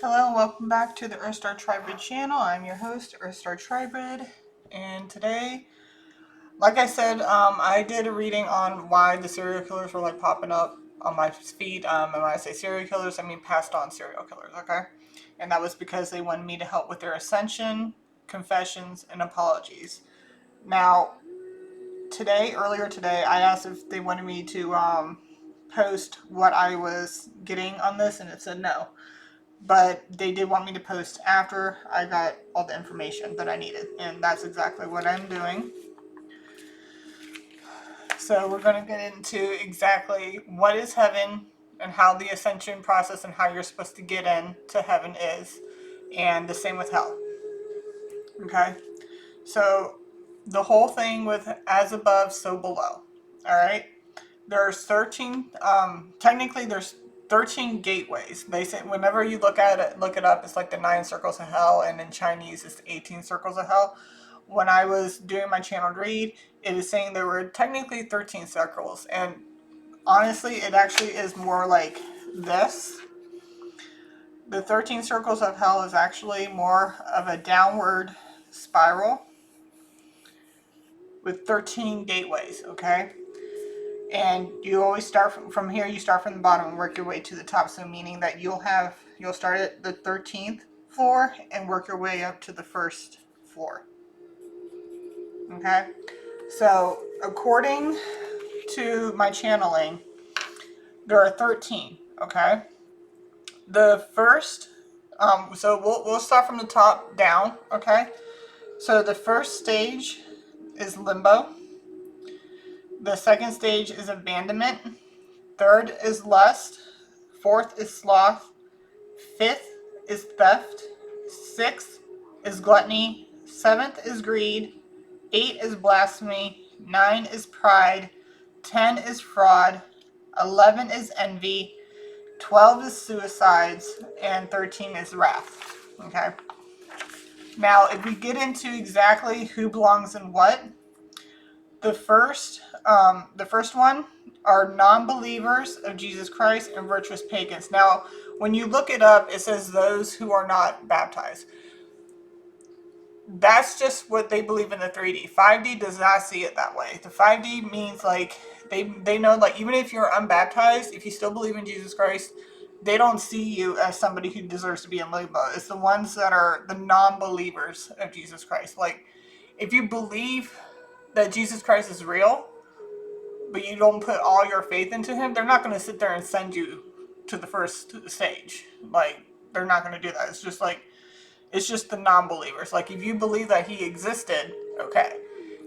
Hello and welcome back to the Earthstar Tribrid channel. I'm your host, Earthstar Tribrid, and today, like I said, I did a reading on why the serial killers were like popping up on my feed. And when I say serial killers, I mean passed on serial killers, okay? And that was because they wanted me to help with their ascension, confessions, and apologies. Now, earlier today, I asked if they wanted me to post what I was getting on this, and it said no. But they did want me to post after I got all the information that I needed, and that's exactly what I'm doing. So we're going to get into exactly what is heaven and how the ascension process and how you're supposed to get into heaven is, and the same with hell. Okay? So the whole thing with as above, so below. Alright? There's 13, technically there's 13 gateways. They say whenever you look it up, it's like the 9 circles of hell, and in Chinese it's the 18 circles of hell. When I was doing my channeled read, it is saying there were technically 13 circles, and honestly it actually is more like this. The 13 circles of hell is actually more of a downward spiral with 13 gateways, okay? And you always start from here. You start from the bottom and work your way to the top. So meaning that you'll start at the 13th floor and work your way up to the first floor. Okay. So according to my channeling, there are 13. Okay. The first, so we'll start from the top down. Okay. So the first stage is limbo. The second stage is abandonment. Third is lust. Fourth is sloth. Fifth is theft. Sixth is gluttony. Seventh is greed. 8 is blasphemy. 9 is pride. 10 is fraud. 11 is envy. 12 is suicides. And 13 is wrath. Okay. Now, if we get into exactly who belongs in what, the first one are non-believers of Jesus Christ and virtuous pagans. Now, when you look it up, it says those who are not baptized. That's just what they believe in the 3D. 5D does not see it that way. The 5D means like they know, like, even if you're unbaptized, if you still believe in Jesus Christ, they don't see you as somebody who deserves to be in limbo. It's the ones that are the non-believers of Jesus Christ. Like, if you believe that Jesus Christ is real, but you don't put all your faith into him, they're not going to sit there and send you to the first stage. Like, they're not going to do that. It's just the non-believers. Like, if you believe that he existed, okay,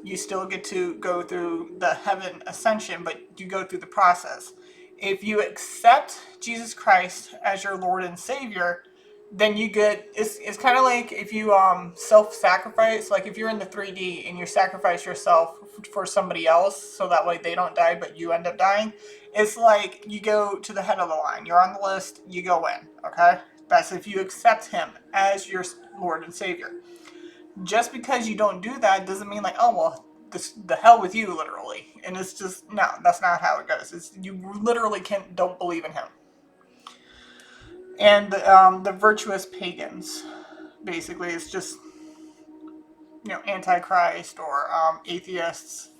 you still get to go through the heaven ascension, but you go through the process. If you accept Jesus Christ as your Lord and Savior, then you get, it's kind of like if you self-sacrifice, like if you're in the 3D and you sacrifice yourself for somebody else so that way they don't die but you end up dying. It's like you go to the head of the line. You're on the list, you go in, okay? That's if you accept him as your Lord and Savior. Just because you don't do that doesn't mean like, oh, well, the hell with you, literally. And it's just, no, that's not how it goes. It's, you literally don't believe in him. And the virtuous pagans, basically, it's just, antichrist or atheists,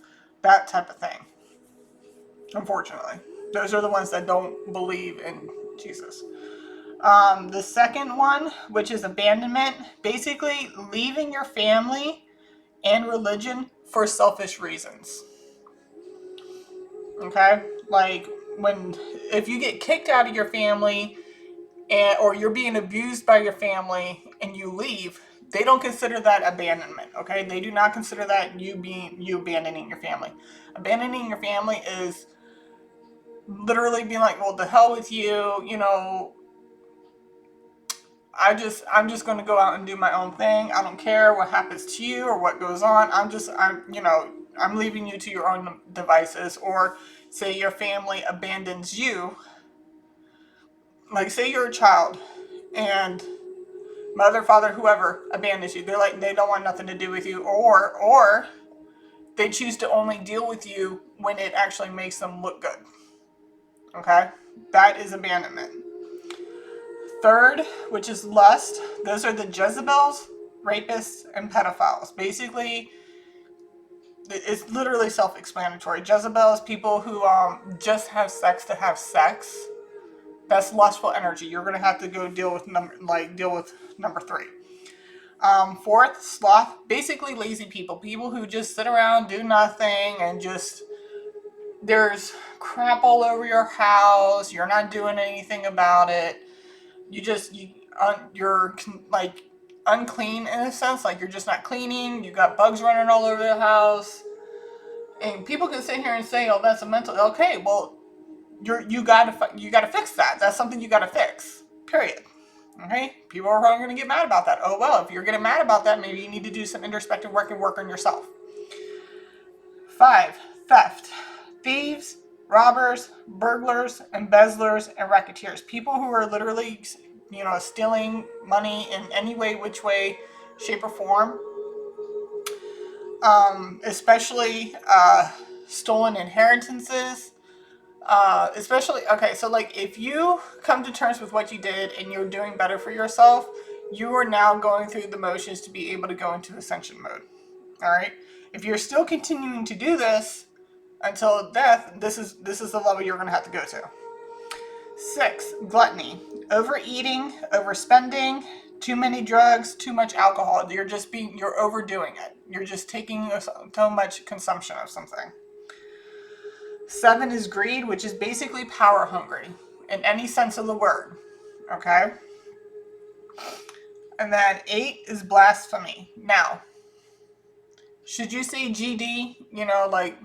that type of thing. Unfortunately, those are the ones that don't believe in Jesus. The second one, which is abandonment, basically leaving your family and religion for selfish reasons. Okay? Like, if you get kicked out of your family or you're being abused by your family and you leave, they don't consider that abandonment, okay? They do not consider that you abandoning your family. Abandoning your family is literally being like, well, the hell with you, I'm just going to go out and do my own thing. I don't care what happens to you or what goes on. I'm leaving you to your own devices. Or say your family abandons you. Like, say you're a child and mother, father, whoever abandons you. They're like, they don't want nothing to do with you, or they choose to only deal with you when it actually makes them look good. Okay? That is abandonment. Third, which is lust. Those are the Jezebels, rapists, and pedophiles. Basically, it's literally self-explanatory. Jezebels, people who just have sex to have sex. That's lustful energy. You're gonna have to go deal with number three. Fourth, sloth. Basically, lazy people. People who just sit around, do nothing, and just there's crap all over your house. You're not doing anything about it. You're like unclean in a sense. Like you're just not cleaning. You got bugs running all over the house. And people can sit here and say, "Oh, that's a mental." Okay, well, you gotta fix that. That's something you gotta fix. Period. Okay? People are probably gonna get mad about that. Oh well, if you're getting mad about that, maybe you need to do some introspective work and work on yourself. 5. Theft. Thieves, robbers, burglars, embezzlers, and racketeers. People who are literally, stealing money in any way, which way, shape, or form. Especially stolen inheritances. So like if you come to terms with what you did and you're doing better for yourself, you are now going through the motions to be able to go into ascension mode. All right. If you're still continuing to do this until death, this is the level you're going to have to go to. 6. Gluttony. Overeating, overspending, too many drugs, too much alcohol. You're overdoing it. You're just taking so much consumption of something. 7 is greed, which is basically power hungry in any sense of the word. Okay? And then 8 is blasphemy. Now, should you say GD, like,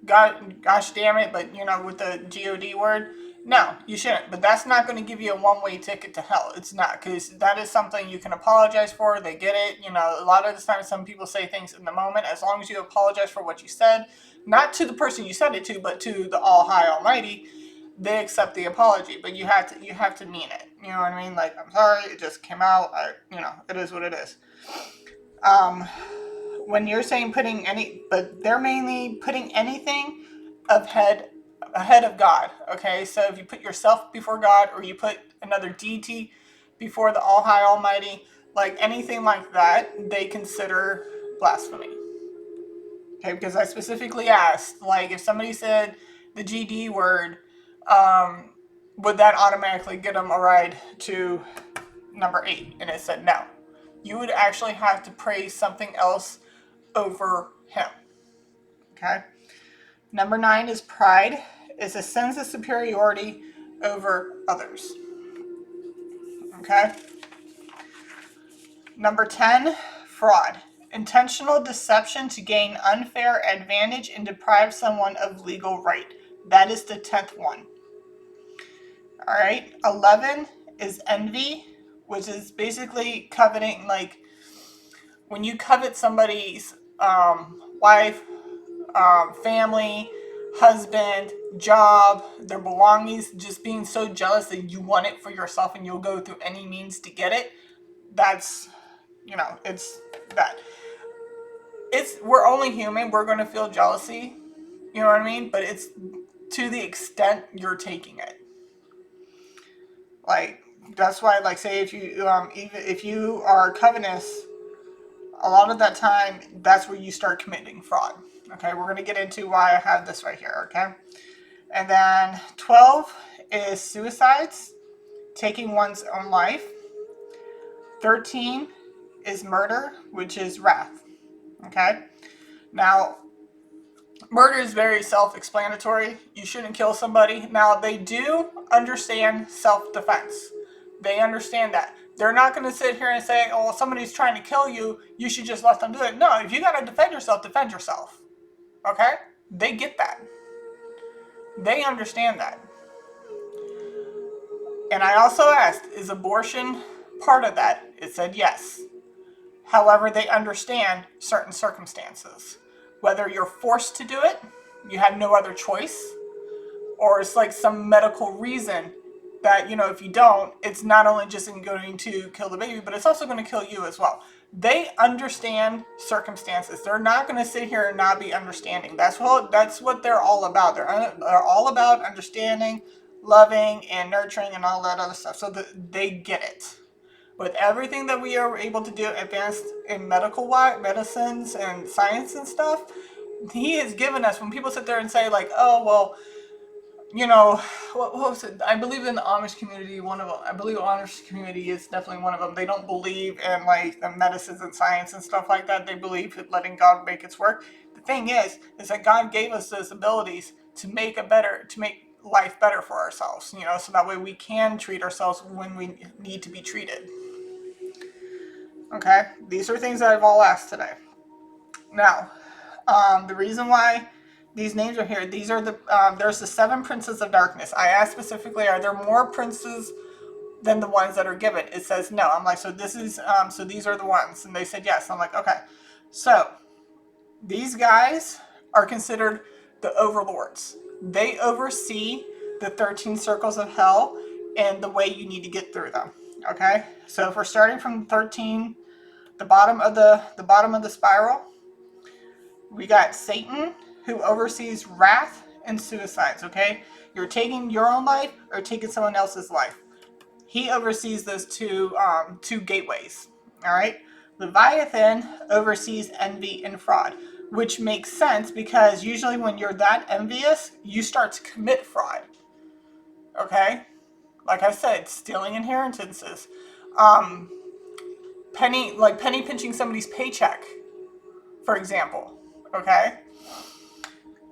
God, gosh damn it, but, with the GOD word? No, you shouldn't. But that's not going to give you a one-way ticket to hell. It's not, because that is something you can apologize for. They get it. A lot of the time, some people say things in the moment. As long as you apologize for what you said, not to the person you said it to, but to the All High Almighty, they accept the apology. But you have to mean it. You know what I mean? Like, I'm sorry, it just came out. It is what it is. When you're saying but they're mainly putting anything ahead of God. Okay, so if you put yourself before God, or you put another deity before the All High Almighty, like anything like that, they consider blasphemy. Okay, because I specifically asked, like, if somebody said the GD word, would that automatically get them a ride to number 8? And it said no. You would actually have to praise something else over him. Okay? Number 9 is pride. It's a sense of superiority over others. Okay? Number 10, fraud. Intentional deception to gain unfair advantage and deprive someone of legal right. That is the 10th one. Alright? 11 is envy, which is basically coveting, like, when you covet somebody's wife, family, husband, job, their belongings, just being so jealous that you want it for yourself and you'll go through any means to get it. That's, it's that. We're only human. We're going to feel jealousy. You know what I mean? But it's to the extent you're taking it. Like, that's why, like, say if you, even if you are covetous, a lot of that time, that's where you start committing fraud. Okay, we're going to get into why I have this right here, okay? And then 12 is suicides, taking one's own life. 13 is murder, which is wrath, okay? Now, murder is very self-explanatory. You shouldn't kill somebody. Now, they do understand self-defense. They understand that. They're not going to sit here and say, oh, somebody's trying to kill you, you should just let them do it. No, if you got to defend yourself, defend yourself. Okay? They get that. They understand that. And I also asked, is abortion part of that? It said yes. However, they understand certain circumstances. Whether you're forced to do it, you have no other choice, or it's like some medical reason that, if you don't, it's not only just going to kill the baby, but it's also going to kill you as well. They understand circumstances. They're not going to sit here and not be understanding. That's what they're all about. They're all about understanding, loving and nurturing and all that other stuff. So they get it. With everything that we are able to do advanced in medicines and science and stuff, he has given us, when people sit there and say like, oh, well, you know, what was it? I believe in the Amish community, one of them, I believe the Amish community is definitely one of them. They don't believe in like the medicines and science and stuff like that. They believe in letting God make its work. The thing is that God gave us those abilities to make life better for ourselves, so that way we can treat ourselves when we need to be treated. Okay, these are things that I've all asked today. Now, the reason why these names are here, these are there's the 7 princes of darkness. I asked specifically, are there more princes than the ones that are given? It says no. I'm like, so these are the ones, and they said yes. I'm like, okay, so these guys are considered the overlords. They oversee the 13 circles of hell and the way you need to get through them. Okay, so if we're starting from 13, the bottom of the spiral, we got Satan, who oversees wrath and suicides. Okay, you're taking your own life or taking someone else's life. He oversees those two gateways. All right. Leviathan oversees envy and fraud, which makes sense because usually when you're that envious, you start to commit fraud. Okay, like I said, stealing inheritances, penny pinching somebody's paycheck, for example. Okay.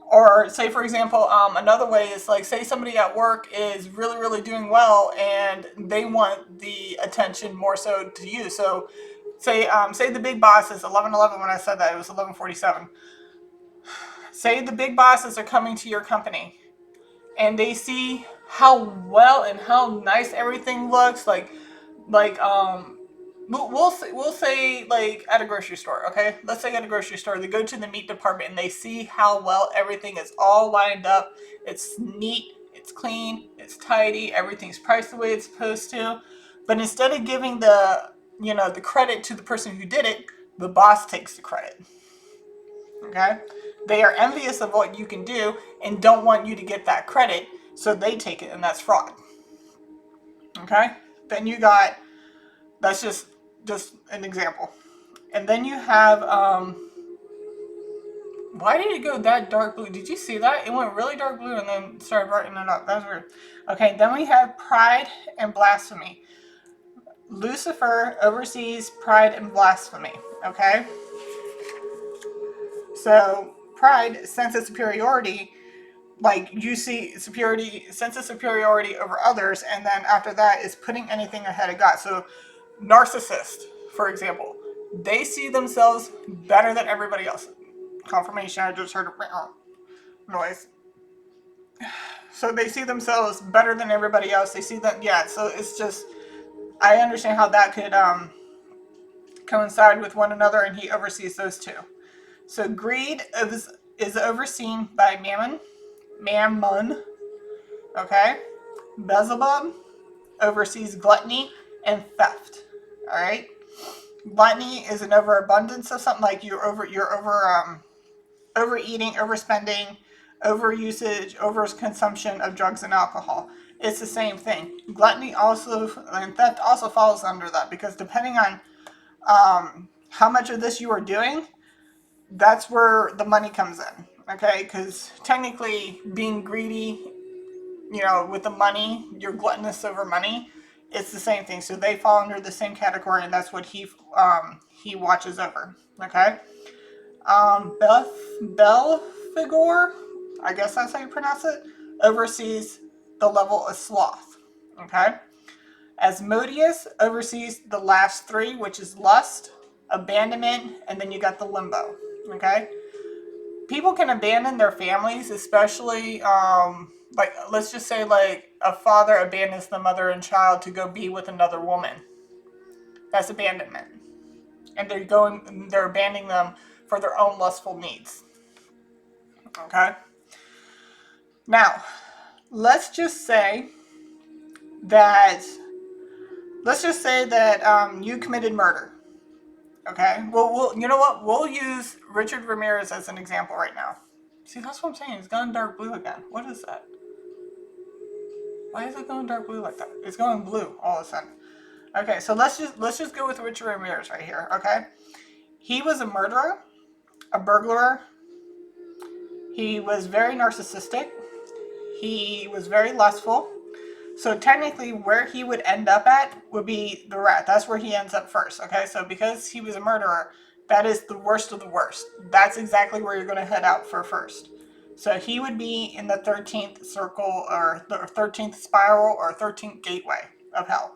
Or say, for example, another way is like, say somebody at work is really, really doing well and they want the attention more so to you. So say the big boss is 11:11. When I said that, it was 11:47. Say the big bosses are coming to your company and they see how well and how nice everything looks. Like we'll say like at a grocery store. Okay, let's say at a grocery store, they go to the meat department and they see how well everything is all lined up. It's neat, it's clean, it's tidy, everything's priced the way it's supposed to. But instead of giving the credit to the person who did it, the boss takes the credit. Okay, they are envious of what you can do and don't want you to get that credit, so they take it, and that's fraud. Okay, then you got, that's just an example. And then you have, why did it go that dark blue? Did you see that? It went really dark blue and then started brightening it up. That's weird. Okay, then we have pride and blasphemy. Lucifer oversees pride and blasphemy. Okay? So, pride, sense of superiority, like you see sense of superiority over others, and then after that is putting anything ahead of God. So, narcissist, for example, they see themselves better than everybody else. Confirmation, I just heard a noise. So they see themselves better than everybody else. They see that, yeah, so it's just, I understand how that could coincide with one another, and he oversees those two. So greed is overseen by Mammon, okay? Beelzebub oversees gluttony and theft, all right? Gluttony is an overabundance of something, like you're overeating, overspending, overusage, overconsumption of drugs and alcohol. It's the same thing. Gluttony also and theft also falls under that, because depending on how much of this you are doing, that's where the money comes in. Okay, because technically being greedy, with the money, you're gluttonous over money. It's the same thing. So they fall under the same category, and that's what he watches over. Okay. Belphegor, I guess that's how you pronounce it, oversees the level of sloth. Okay. Asmodeus oversees the last 3, which is lust, abandonment, and then you got the limbo. Okay. People can abandon their families, especially like, let's just say like a father abandons the mother and child to go be with another woman. That's abandonment. And they're abandoning them for their own lustful needs. Okay? Now, let's just say that you committed murder. Okay? Well, you know what? We'll use Richard Ramirez as an example right now. See, that's what I'm saying. It's gone dark blue again. What is that? Why is it going dark blue like that? It's going blue all of a sudden. Okay, so let's just go with Richard Ramirez right here, okay? He was a murderer, a burglar. He was very narcissistic. He was very lustful. So technically where he would end up at would be the rat. That's where he ends up first, okay? So because he was a murderer, that is the worst of the worst. That's exactly where you're going to head out for first. So he would be in the 13th circle or the 13th spiral or 13th gateway of hell.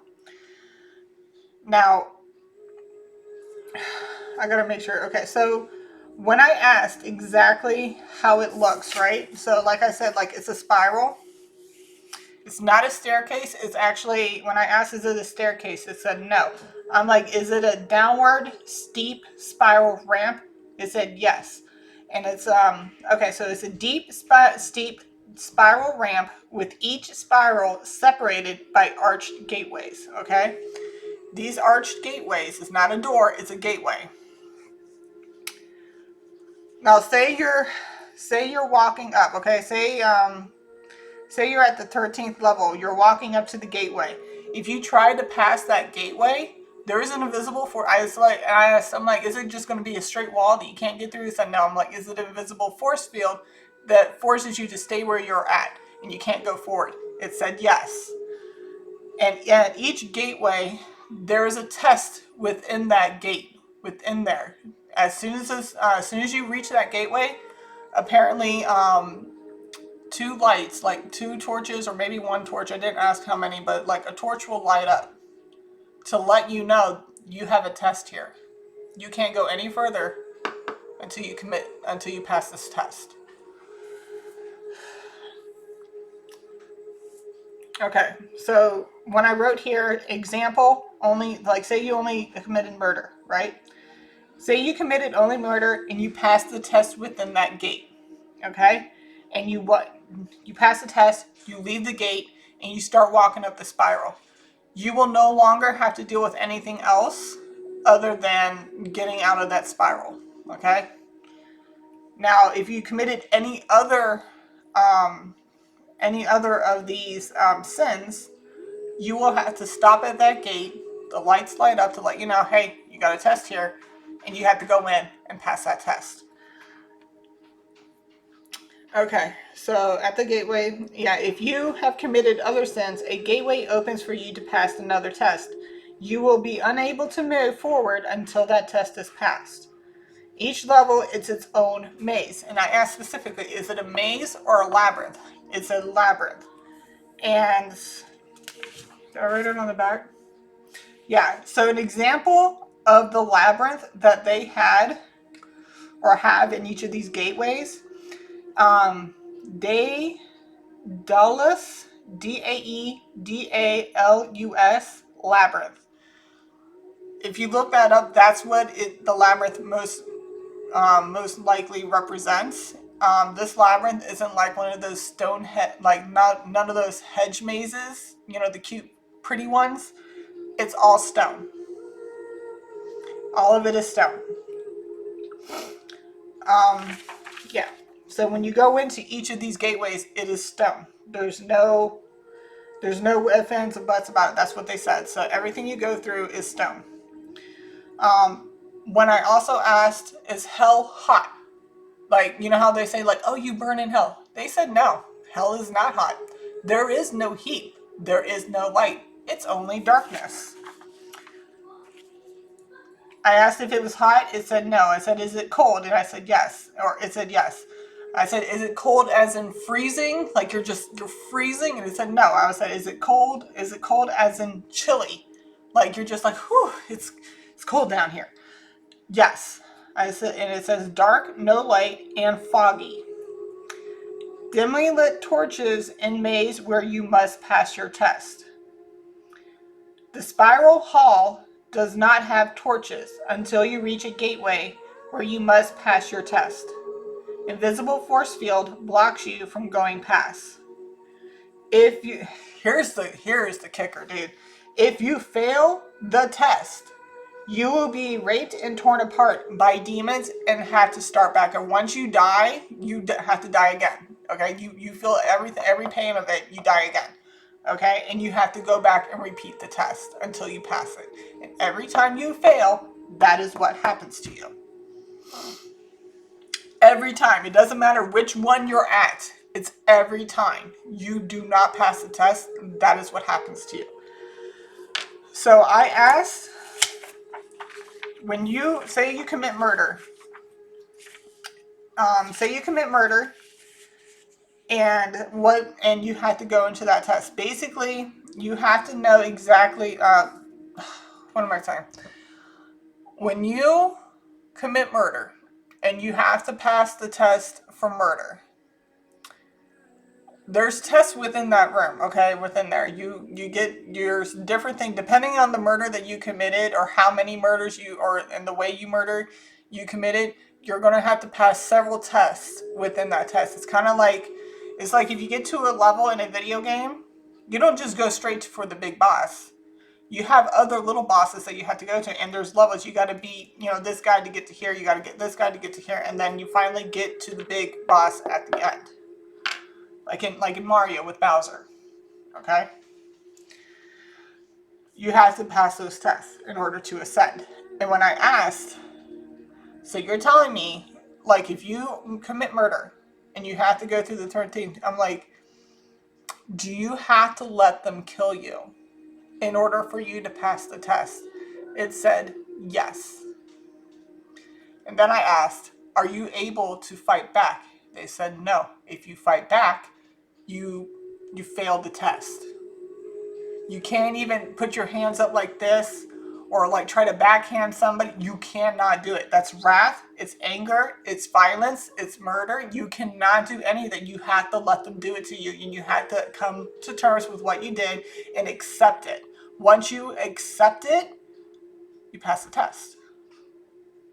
Now, I got to make sure. Okay, so when I asked exactly how it looks, right? So like I said, like it's a spiral. It's not a staircase. It's actually, when I asked, is it a staircase? It said no. I'm like, is it a downward steep spiral ramp? It said yes. And it's, okay, so it's a steep spiral ramp with each spiral separated by arched gateways, okay? These arched gateways is not a door, it's a gateway. Now, say you're walking up, okay? Say you're at the 13th level, you're walking up to the gateway. If you try to pass that gateway, there is an invisible force. I'm like, is it just going to be a straight wall that you can't get through? He said, no. I'm like, is it an invisible force field that forces you to stay where you're at and you can't go forward? It said yes. And at each gateway, there is a test within that gate, within there. As soon as you reach that gateway, apparently, two lights, like two torches or maybe one torch, I didn't ask how many, but like a torch will light up to let you know you have a test here. You can't go any further until you pass this test. Okay, so when I wrote here, example, only, like say you only committed murder, right? Say you committed only murder and you passed the test within that gate, okay? And you pass the test, you leave the gate, and you start walking up the spiral. You will no longer have to deal with anything else other than getting out of that spiral, okay? Now, if you committed any other of these sins, you will have to stop at that gate. The lights light up to let you know, hey, you got a test here, and you have to go in and pass that test. Okay, so at the gateway, yeah, if you have committed other sins, a gateway opens for you to pass another test. You will be unable to move forward until that test is passed. Each level is its own maze. And I asked specifically, is it a maze or a labyrinth? It's a labyrinth. And did I write it on the back? Yeah, so an example of the labyrinth that they had or have in each of these gateways, Daedalus, Daedalus labyrinth. If you look that up, that's what the labyrinth most likely represents. This labyrinth isn't like one of those none of those hedge mazes, the cute, pretty ones. It's all stone. All of it is stone. Yeah. So when you go into each of these gateways, it is stone. There's no ifs, ands, and buts about it. That's what they said. So everything you go through is stone. When I also asked, is hell hot? Like, you know how they say, like, oh, you burn in hell. They said no. Hell is not hot. There is no heat. There is no light. It's only darkness. I asked if it was hot. It said no. I said, is it cold? And I said yes. Or it said yes. I said, is it cold as in freezing? Like you're freezing? And it said no. I said, is it cold? Is it cold as in chilly? Like you're just like, whew, it's cold down here. Yes. I said, and it says dark, no light, and foggy. Dimly lit torches in maze where you must pass your test. The spiral hall does not have torches until you reach a gateway where you must pass your test. Invisible force field blocks you from going past. Here's the kicker, dude. If you fail the test, you will be raped and torn apart by demons and have to start back. And once you die, you have to die again. Okay, you feel every pain of it. You die again. Okay, and you have to go back and repeat the test until you pass it. And every time you fail, that is what happens to you. Every time. It doesn't matter which one you're at. It's every time you do not pass the test, that is what happens to you. So I asked, when you say you commit murder, and you have to go into that test. Basically, you have to know exactly. What am I saying? When you commit murder, and you have to pass the test for murder, there's tests within that room, okay, within there. You get your different thing depending on the murder that you committed or how many murders and the way you murdered you committed. You're going to have to pass several tests within that test. It's like if you get to a level in a video game, you don't just go straight for the big boss. You have other little bosses that you have to go to, and there's levels. You got to beat, this guy to get to here. You got to get this guy to get to here, and then you finally get to the big boss at the end. Like in Mario with Bowser, okay? You have to pass those tests in order to ascend. And when I asked, so you're telling me, like, if you commit murder and you have to go through the 13th, I'm like, do you have to let them kill you in order for you to pass the test? It said yes. And then I asked, are you able to fight back? They said no. If you fight back, you failed the test. You can't even put your hands up like this or like try to backhand somebody. You cannot do it. That's wrath, it's anger, it's violence, it's murder. You cannot do any of that. You have to let them do it to you, and you have to come to terms with what you did and accept it. Once you accept it, you pass the test.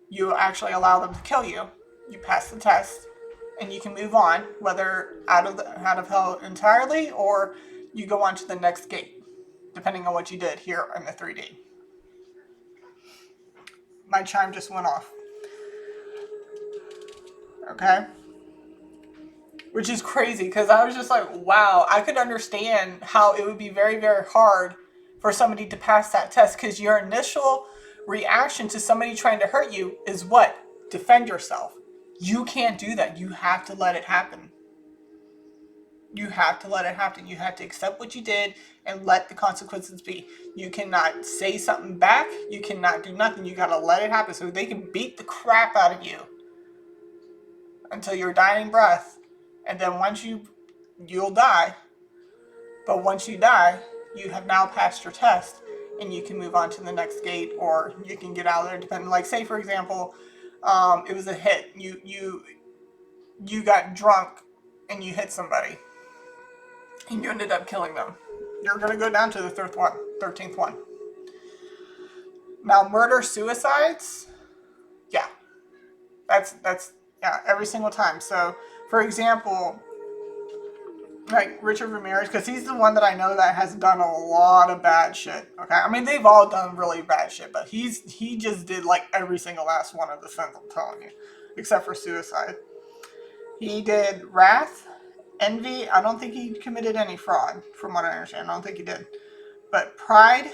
You actually allow them to kill you. You pass the test, and you can move on, whether out of hell entirely or you go on to the next gate, depending on what you did here in the 3D. My chime just went off. Okay? Which is crazy, because I was just like, wow, I could understand how it would be very, very hard for somebody to pass that test, because your initial reaction to somebody trying to hurt you is what? Defend yourself. You can't do that. You have to let it happen. You have to let it happen. You have to accept what you did and let the consequences be. You cannot say something back. You cannot do nothing. You gotta let it happen so they can beat the crap out of you until your dying breath. And then once you'll die. But once you die, you have now passed your test and you can move on to the next gate, or you can get out of there depending. Like, say for example, it was a hit. You got drunk and you hit somebody. And you ended up killing them. You're going to go down to the 13th one. Now, murder-suicides, yeah. That's every single time. So, for example, like Richard Ramirez, because he's the one that I know that has done a lot of bad shit. Okay, I mean, they've all done really bad shit, but he just did like every single last one of the sins, I'm telling you, except for suicide. He did wrath, envy. I don't think he committed any fraud, from what I understand. I don't think he did. But pride,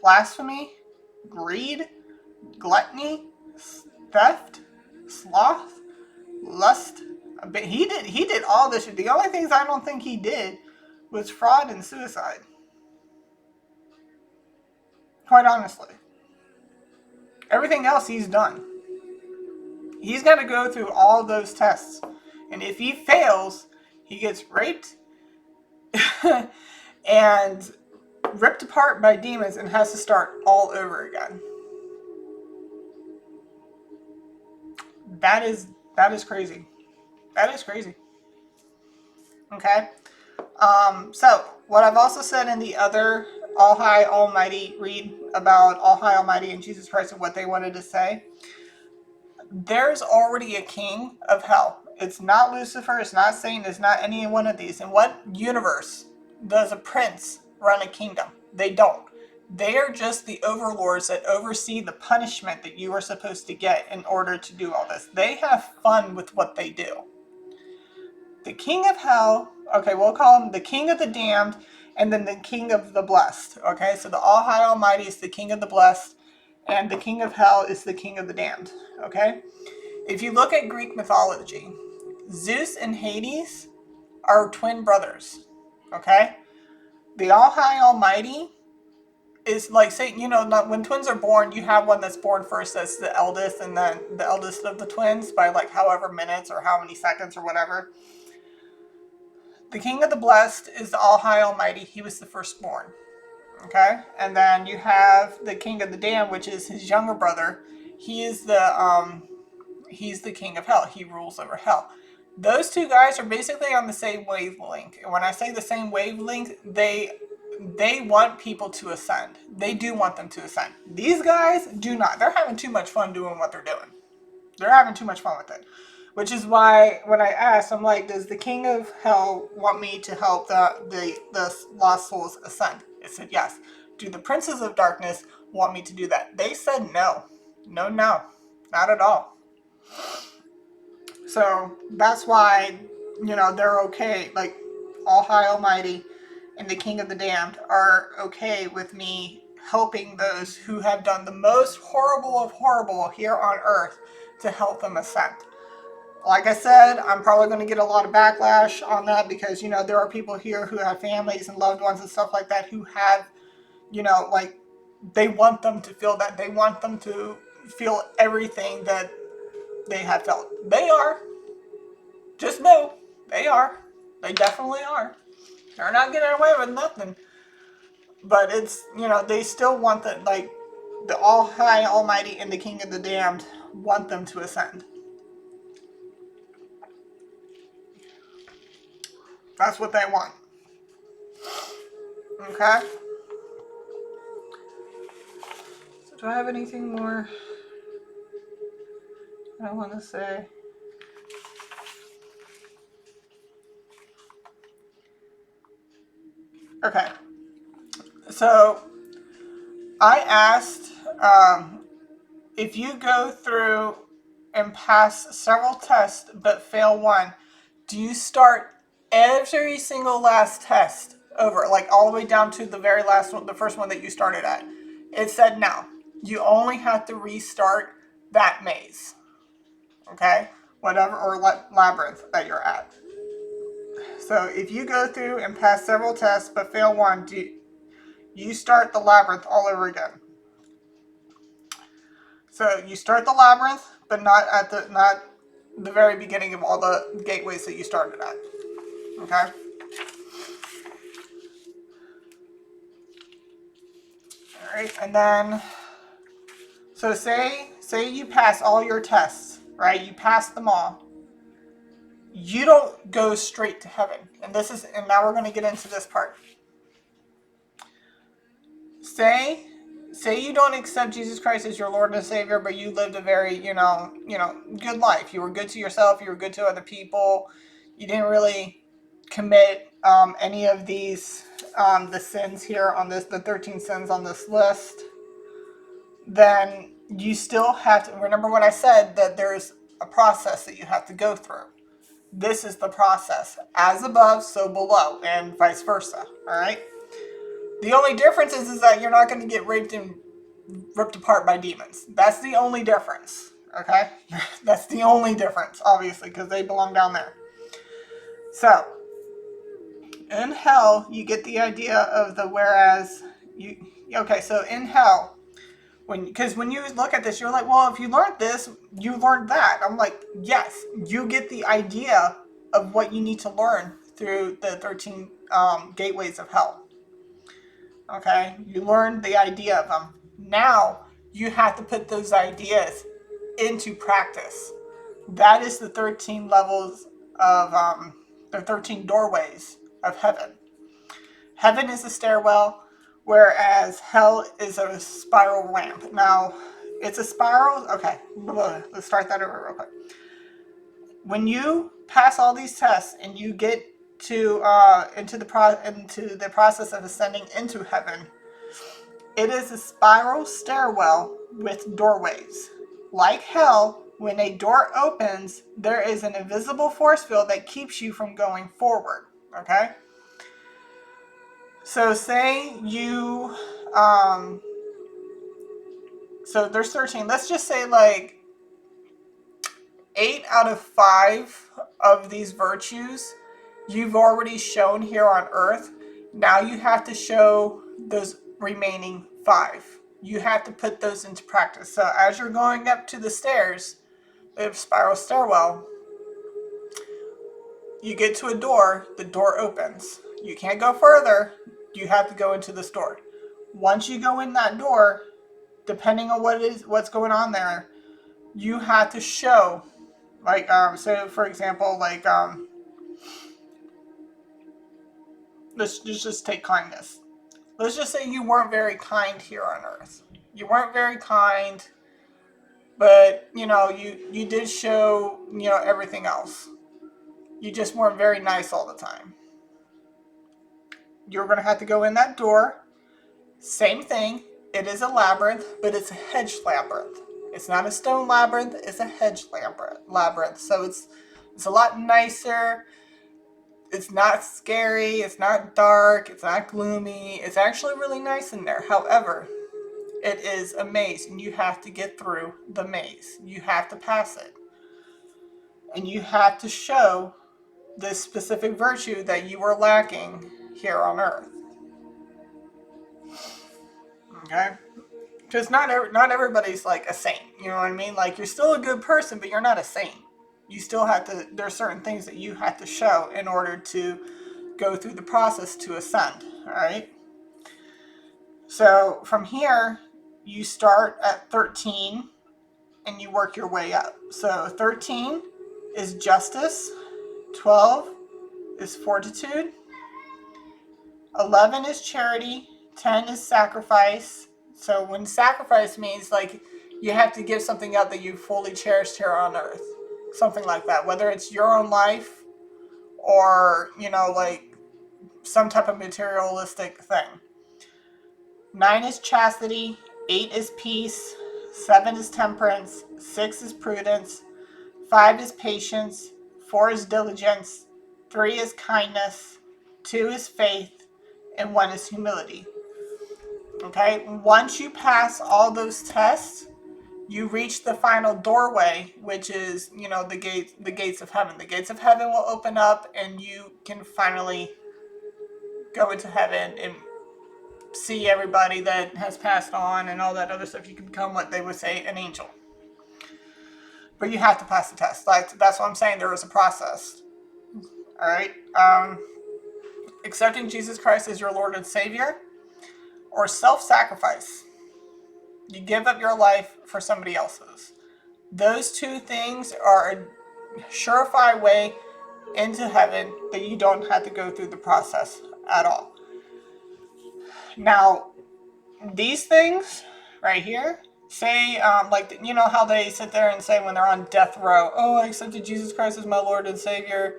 blasphemy, greed, gluttony, theft, sloth, lust. He did all this shit. The only things I don't think he did was fraud and suicide. Quite honestly. Everything else he's done. He's got to go through all those tests. And if he fails, he gets raped and ripped apart by demons and has to start all over again. That is crazy. That is crazy. Okay? So, what I've also said in the other All High Almighty read about All High Almighty and Jesus Christ and what they wanted to say, there's already a king of hell. It's not Lucifer, it's not Satan, it's not any one of these. In what universe does a prince run a kingdom? They don't. They are just the overlords that oversee the punishment that you are supposed to get in order to do all this. They have fun with what they do. The king of hell, okay, we'll call him the king of the damned, and then the king of the blessed. Okay, so the All High Almighty is the king of the blessed, and the king of hell is the king of the damned. Okay, if you look at Greek mythology, Zeus and Hades are twin brothers. Okay, the All High Almighty is like saying, when twins are born, you have one that's born first that's the eldest, and then the eldest of the twins by like however minutes or how many seconds or whatever. The king of the blessed is the All High Almighty. He was the firstborn. Okay, and then you have the king of the damned, which is his younger brother. He is he's the king of hell. He rules over hell. Those two guys are basically on the same wavelength. And when I say the same wavelength, they want people to ascend. They do want them to ascend. These guys do not. They're having too much fun doing what they're doing. They're having too much fun with it. Which is why when I asked, I'm like, does the king of hell want me to help the lost souls ascend? It said yes. Do the princes of darkness want me to do that? They said no. No, not at all. So that's why, they're okay. Like, All High Almighty and the King of the Damned are okay with me helping those who have done the most horrible of horrible here on earth to help them ascend. Like I said, I'm probably going to get a lot of backlash on that because, there are people here who have families and loved ones and stuff like that who have, they want them to feel that. They want them to feel everything that they have felt. They are. Just know, they are. They definitely are. They're not getting away with nothing. But it's, they still want the All High Almighty and the King of the Damned want them to ascend. That's what they want. Okay? So do I have anything more I want to say? Okay. So I asked if you go through and pass several tests but fail one, do you start every single last test over, like all the way down to the very last one, the first one that you started at? It said no. You only have to restart that maze. Okay? Whatever, or labyrinth that you're at. So if you go through and pass several tests but fail one, you start the labyrinth all over again. So you start the labyrinth, but not the very beginning of all the gateways that you started at. Okay? Alright, and then, so say you pass all your tests, right? You pass them all. You don't go straight to heaven. And now we're going to get into this part. Say you don't accept Jesus Christ as your Lord and Savior, but you lived a very, good life. You were good to yourself. You were good to other people. You didn't really commit any of these, the sins here on this, the 13 sins on this list. Then you still have to, remember what I said, that there's a process that you have to go through. This is the process. As above, so below, and vice versa. All right? The only difference is that you're not going to get raped and ripped apart by demons. That's the only difference. Okay? That's the only difference, obviously, because they belong down there. So, in hell, you get the idea of the whereas. Okay, so in hell, because when you look at this, you're like, well, if you learned this, you learned that. I'm like, yes, you get the idea of what you need to learn through the 13 gateways of hell. Okay, you learned the idea of them. Now you have to put those ideas into practice. That is the 13 levels of the 13 doorways of heaven. Heaven is a stairwell, whereas hell is a spiral ramp. Now, it's a spiral. Okay, let's start that over real quick. When you pass all these tests and you get to into the process of ascending into heaven, it is a spiral stairwell with doorways. Like hell, when a door opens, there is an invisible force field that keeps you from going forward. Okay? So say you, so there's 13. Let's just say like 8 out of 5 of these virtues you've already shown here on earth. Now you have to show those remaining 5. You have to put those into practice. So as you're going up to the stairs, the spiral stairwell, you get to a door, the door opens. You can't go further, you have to go into this door. Once you go in that door, depending on what's going on there, you have to show, like, so for example, like, let's just take kindness. Let's just say you weren't very kind here on earth. You weren't very kind, but you did show everything else. You just weren't very nice all the time. You're gonna have to go in that door. Same thing. It is a labyrinth, but it's a hedge labyrinth. It's not a stone labyrinth. It's a hedge labyrinth. So it's a lot nicer. It's not scary. It's not dark. It's not gloomy. It's actually really nice in there. However, it is a maze, and you have to get through the maze. You have to pass it, and you have to show this specific virtue that you were lacking here on earth. Okay? Because not everybody's like a saint. You know what I mean? Like, you're still a good person, but you're not a saint. You still have to, there's certain things that you have to show in order to go through the process to ascend. All right? So from here, you start at 13 and you work your way up. So 13 is justice, 12 is fortitude, 11 is charity, 10 is sacrifice. So when sacrifice means like you have to give something up that you fully cherished here on earth. Something like that. Whether it's your own life or, like some type of materialistic thing. 9 is chastity, 8 is peace, 7 is temperance, 6 is prudence, 5 is patience, 4 is diligence, 3 is kindness, 2 is faith, and 1 is humility. Okay, once you pass all those tests, you reach the final doorway, which is, the gates of heaven. The gates of heaven will open up, and you can finally go into heaven and see everybody that has passed on and all that other stuff. You can become what they would say an angel. But you have to pass the test. Like, that's what I'm saying. There is a process. All right. Accepting Jesus Christ as your Lord and Savior, or self-sacrifice. You give up your life for somebody else's. Those two things are a surefire way into heaven that you don't have to go through the process at all. Now, these things right here, say, like, how they sit there and say when they're on death row, oh, I accepted Jesus Christ as my Lord and Savior.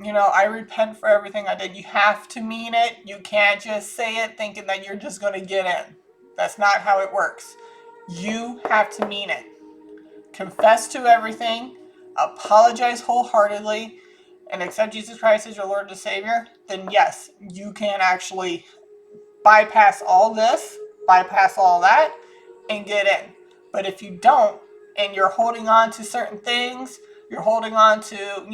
I repent for everything I did. You have to mean it. You can't just say it thinking that you're just going to get in. That's not how it works. You have to mean it. Confess to everything, apologize wholeheartedly, and accept Jesus Christ as your Lord and Savior, then yes, you can actually bypass all this, bypass all that, and get in. But if you don't, and you're holding on to certain things, you're holding on to,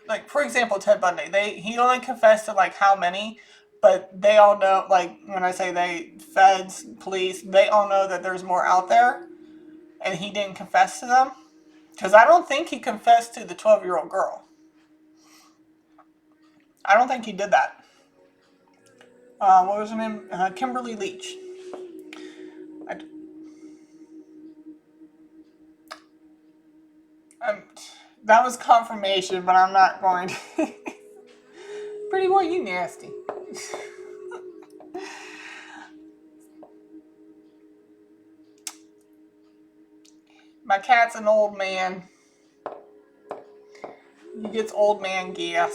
like for example, Ted Bundy, he only confessed to like how many, but they all know, like when I say they, feds, police, they all know that there's more out there, and he didn't confess to them. Because I don't think he confessed to the 12-year-old girl. I don't think he did that. What was her name? Kimberly Leach. That was confirmation, but I'm not going to. Pretty boy, you nasty. My cat's an old man. He gets old man gas.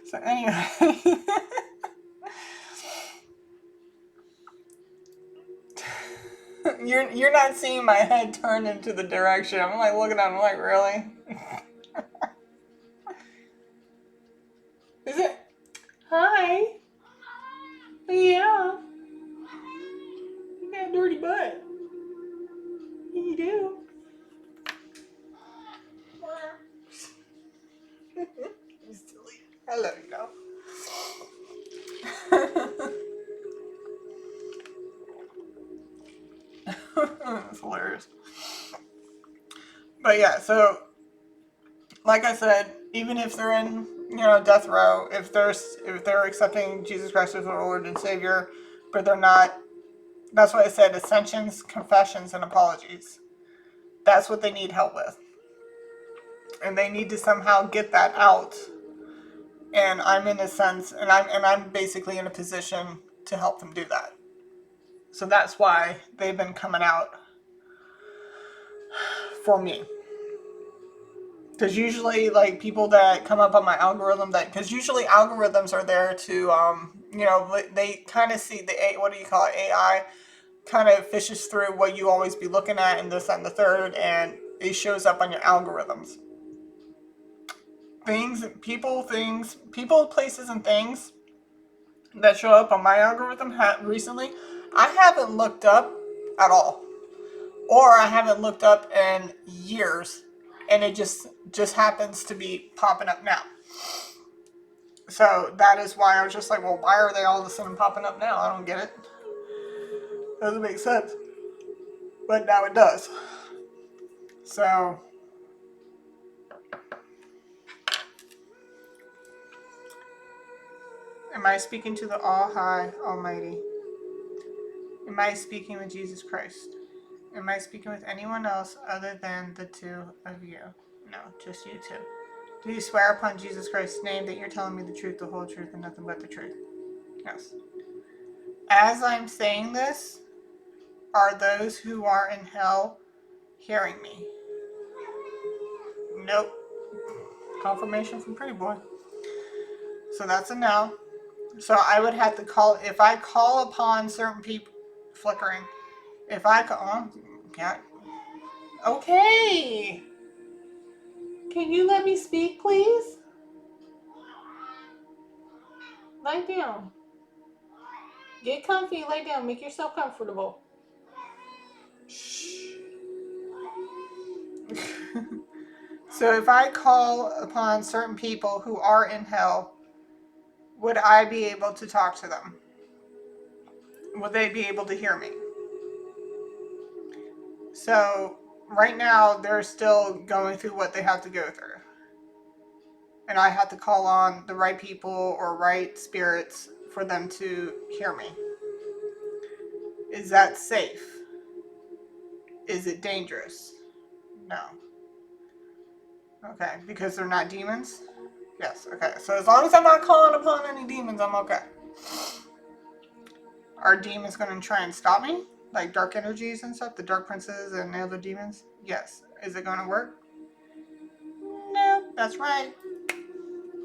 So anyway. You're not seeing my head turn into the direction. I'm like looking at him like, really? It's hilarious. But yeah, so like I said, even if they're in, death row, if they're accepting Jesus Christ as their Lord and Savior, but they're not, that's why I said ascensions, confessions, and apologies. That's what they need help with. And they need to somehow get that out. And I'm in a sense, and I'm basically in a position to help them do that. So that's why they've been coming out for me. Because usually, like, people that come up on my algorithm, because usually algorithms are there to, they kind of see what do you call it, AI, kind of fishes through what you always be looking at and this, that, and the third, and it shows up on your algorithms. People, places, and things that show up on my algorithm recently, I haven't looked up at all. Or I haven't looked up in years, and it just happens to be popping up now. So that is why I was just like, well, why are they all of a sudden popping up now? I don't get it. Doesn't make sense. But now it does. So am I speaking to the All High Almighty? Am I speaking with Jesus Christ? Am I speaking with anyone else other than the two of you? No, just you two. Do you swear upon Jesus Christ's name that you're telling me the truth, the whole truth, and nothing but the truth? Yes. As I'm saying this, are those who are in hell hearing me? Nope. Confirmation from Pretty Boy. So that's a no. So I would have to call, if I call upon certain people, flickering. If I call, yeah. Okay. Can you let me speak, please? Lie down. Get comfy, lay down, make yourself comfortable. Shh. So if I call upon certain people who are in hell, would I be able to talk to them? Would they be able to hear me? So right now they're still going through what they have to go through. And I have to call on the right people or right spirits for them to hear me. Is that safe? Is it dangerous? No. Okay, because they're not demons? Yes, okay. So as long as I'm not calling upon any demons, I'm okay. Are demons going to try and stop me? Like dark energies and stuff? The dark princes and the other demons? Yes. Is it going to work? No, that's right.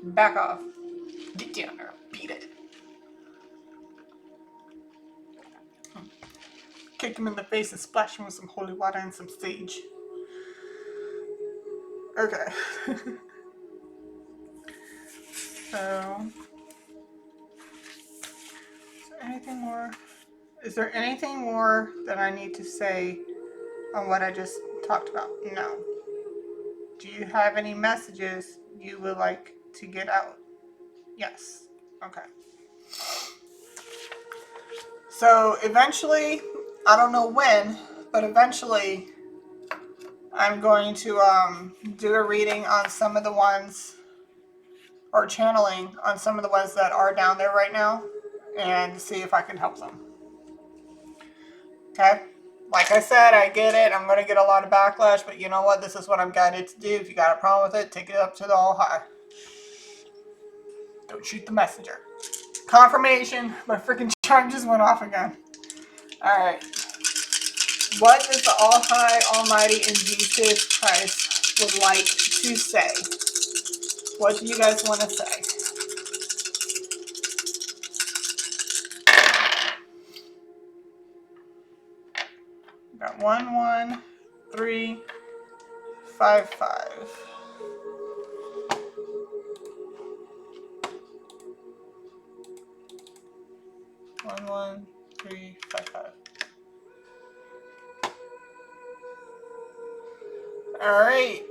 Back off. Get down there. Beat it. Kick him in the face and splash him with some holy water and some sage. Okay. So, is there anything more that I need to say on what I just talked about? No. Do you have any messages you would like to get out? Yes. Okay. So eventually, I don't know when, but eventually I'm going to do a reading on some of the ones, or channeling on some of the ones that are down there right now, and see if I can help them. Okay? Like I said, I get it. I'm going to get a lot of backlash, but you know what? This is what I'm guided to do. If you got a problem with it, take it up to the All High. Don't shoot the messenger. Confirmation. My freaking charm just went off again. Alright. What does the All High, Almighty, and Jesus Christ would like to say? What do you guys want to say? Got 11355. 11355. Alright.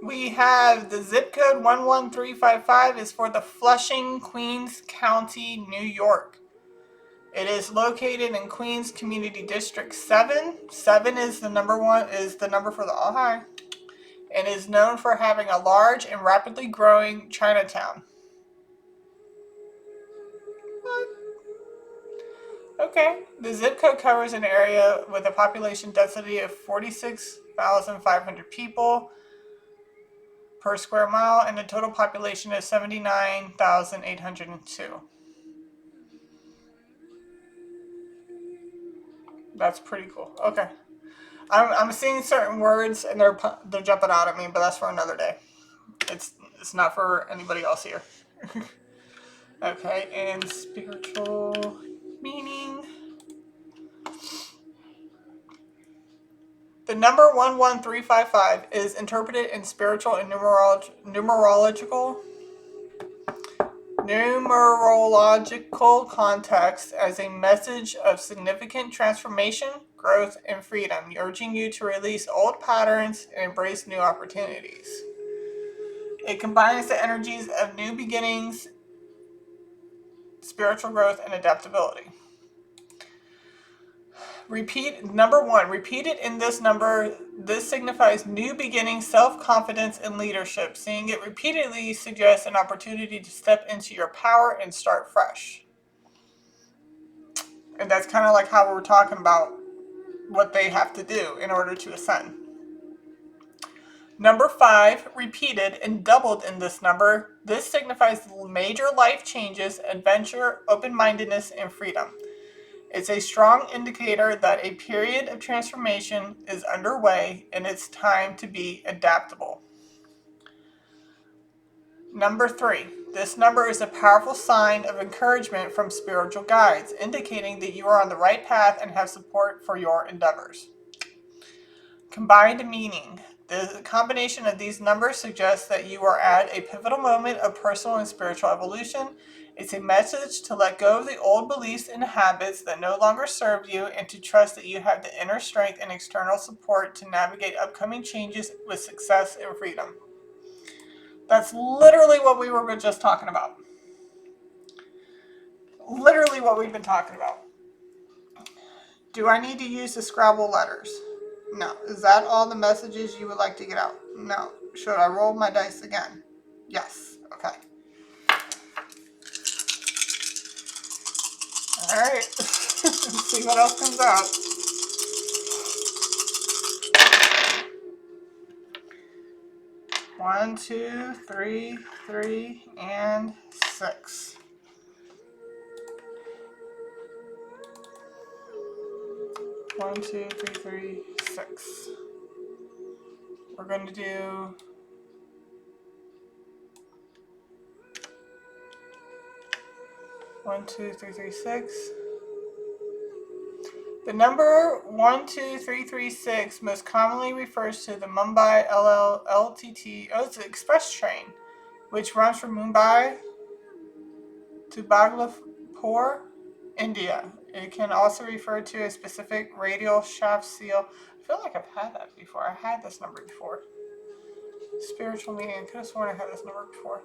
We have the zip code 11355 is for the Flushing, Queens County, New York. It is located in Queens Community District 7. 7 is the number for the all high, and is known for having a large and rapidly growing Chinatown. What? Okay. The zip code covers an area with a population density of 46,500 people per square mile, and a total population of 79,802. That's pretty cool. Okay. I'm seeing certain words and they're jumping out at me, but that's for another day. It's not for anybody else here. Okay, and spiritual meaning. The number 11355 is interpreted in spiritual and numerological context as a message of significant transformation, growth, and freedom, urging you to release old patterns and embrace new opportunities. It combines the energies of new beginnings, spiritual growth, and adaptability. Number 1, repeated in this number, this signifies new beginnings, self-confidence, and leadership. Seeing it repeatedly suggests an opportunity to step into your power and start fresh. And that's kind of like how we were talking about what they have to do in order to ascend. Number 5, repeated and doubled in this number, this signifies major life changes, adventure, open-mindedness, and freedom. It's a strong indicator that a period of transformation is underway and it's time to be adaptable. Number 3, this number is a powerful sign of encouragement from spiritual guides, indicating that you are on the right path and have support for your endeavors. Combined meaning. The combination of these numbers suggests that you are at a pivotal moment of personal and spiritual evolution. It's a message to let go of the old beliefs and habits that no longer serve you, and to trust that you have the inner strength and external support to navigate upcoming changes with success and freedom. That's literally what we were just talking about. Literally what we've been talking about. Do I need to use the Scrabble letters? No. Is that all the messages you would like to get out? No. Should I roll my dice again? Yes. Okay. Alright. Let's see what else comes out. One, two, three, and 6. One, two, three, 6. We're going to do 1, 2, 3, 6. The number 12336 most commonly refers to the Mumbai LTT. It's an express train, which runs from Mumbai to Bhagalpur, India. It can also refer to a specific radial shaft seal. I feel like I've had that before. I had this number before. Spiritual meaning. I could have sworn I had this number before.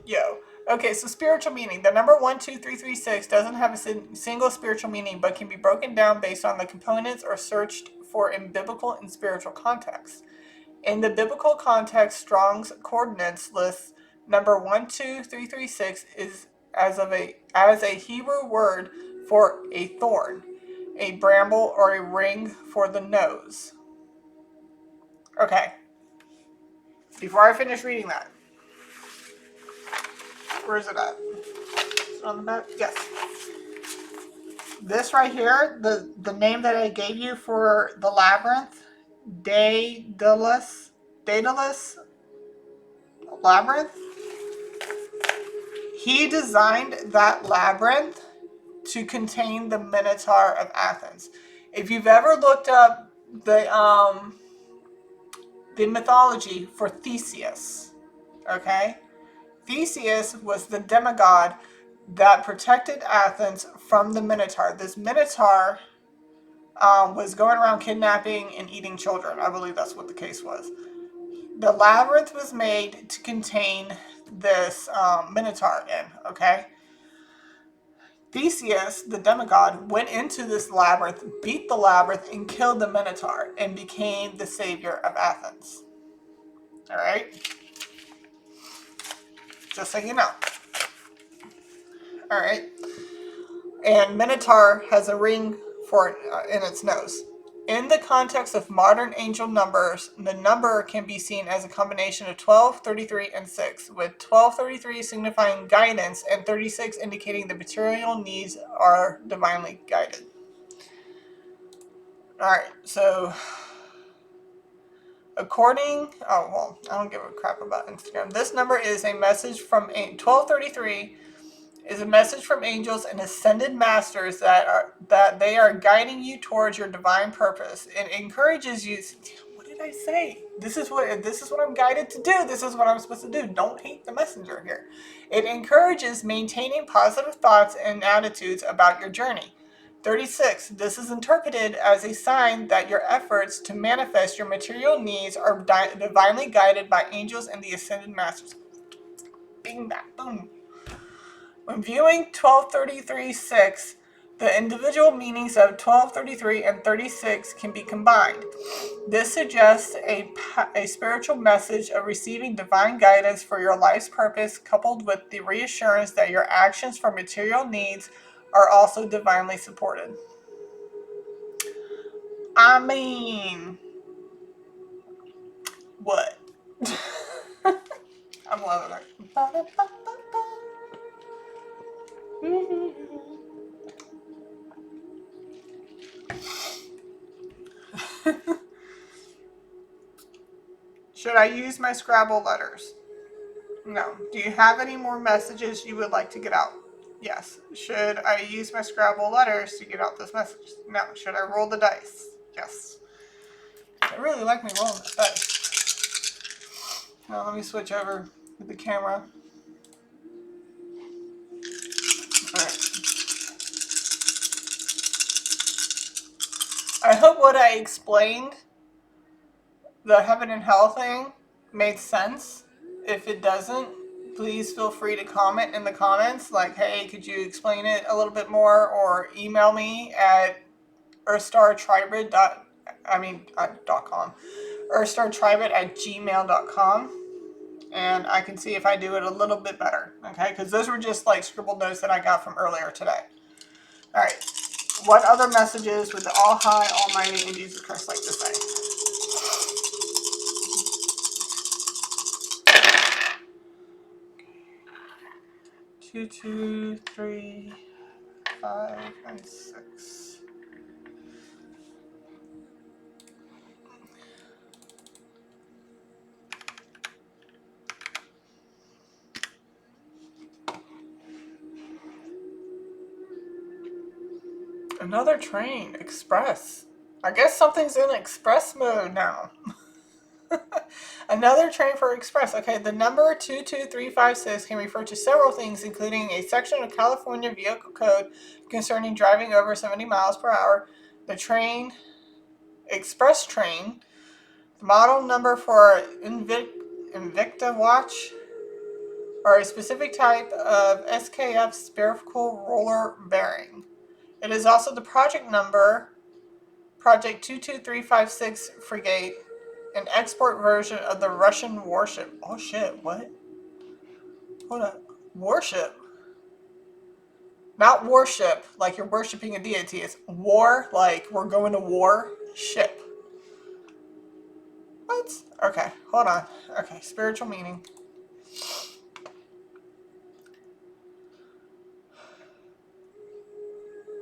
Yo. Okay, so spiritual meaning. The number 12336 doesn't have a single spiritual meaning, but can be broken down based on the components or searched for in biblical and spiritual contexts. In the biblical context, Strong's coordinates lists number 12336 is as a Hebrew word for a thorn, a bramble, or a ring for the nose. Okay. Before I finish reading that, where is it at? Is it on the back? Yes. This right here, the name that I gave you for the labyrinth, Daedalus Labyrinth. He designed that labyrinth to contain the Minotaur of Athens. If you've ever looked up the mythology for Theseus, okay? Theseus was the demigod that protected Athens from the Minotaur. This Minotaur was going around kidnapping and eating children. I believe that's what the case was. The labyrinth was made to contain this Minotaur in, okay? Theseus, the demigod, went into this labyrinth, beat the labyrinth, and killed the Minotaur, and became the savior of Athens. Alright? Just so you know. Alright? And Minotaur has a ring for in its nose. In the context of modern angel numbers, the number can be seen as a combination of 12, 33, and 6, with 1233 signifying guidance and 36 indicating the material needs are divinely guided. Alright, so according, I don't give a crap about Instagram. This number is a message from 1233 is a message from angels and ascended masters that they are guiding you towards your divine purpose. It encourages you. What did I say? This is what I'm guided to do. This is what I'm supposed to do. Don't hate the messenger here. It encourages maintaining positive thoughts and attitudes about your journey. 36. This is interpreted as a sign that your efforts to manifest your material needs are divinely guided by angels and the ascended masters. Bing, bang, boom. When viewing 1233-6, the individual meanings of 1233 and 36 can be combined. This suggests a spiritual message of receiving divine guidance for your life's purpose, coupled with the reassurance that your actions for material needs are also divinely supported. I mean, what? I'm loving it. Should I use my Scrabble letters? No. Do you have any more messages you would like to get out? Yes. Should I use my Scrabble letters to get out this message? No. Should I roll the dice? Yes. I really like me rolling this dice. Now let me switch over to the camera. Alright. I hope what I explained, the heaven and hell thing, made sense. If it doesn't, please feel free to comment in the comments, like, hey, could you explain it a little bit more, or email me at earthstartribrid.com, earthstartribrid@gmail.com, and I can see if I do it a little bit better, okay? Because those were just like scribbled notes that I got from earlier today. All right, what other messages would the All High, Almighty, and Jesus Christ like to say? 2, 2, 3, 5, and 6. Another train, express. I guess something's in express mode now. Another train for express. Okay, the number 22356 can refer to several things, including a section of California Vehicle Code concerning driving over 70 miles per hour, the train, express train, the model number for Invicta watch, or a specific type of SKF spherical roller bearing. It is also the project number, Project 22356 frigate, an export version of the Russian warship. Oh shit, what? Hold up. Warship? Not worship, like you're worshipping a deity. It's war, like we're going to war. Ship. What? Okay, hold on. Okay, spiritual meaning.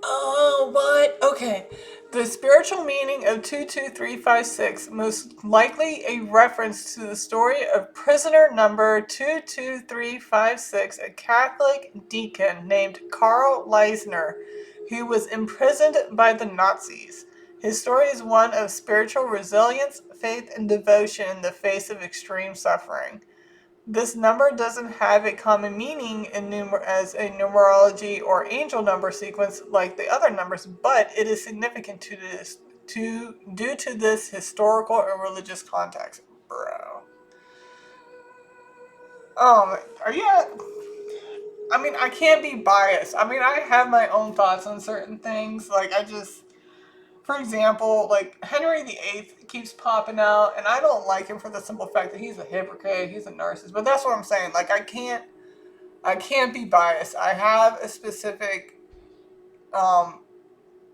Oh, what? Okay. The spiritual meaning of 22356 most likely a reference to the story of prisoner number 22356, a Catholic deacon named Karl Leisner, who was imprisoned by the Nazis. His story is one of spiritual resilience, faith, and devotion in the face of extreme suffering. This number doesn't have a common meaning as a numerology or angel number sequence like the other numbers, but it is significant due to this historical and religious context. Bro. Are you? I mean, I can't be biased. I mean, I have my own thoughts on certain things. Like, for example, like Henry VIII keeps popping out, and I don't like him for the simple fact that he's a hypocrite, he's a narcissist. But that's what I'm saying. Like, I can't be biased. I have a specific um,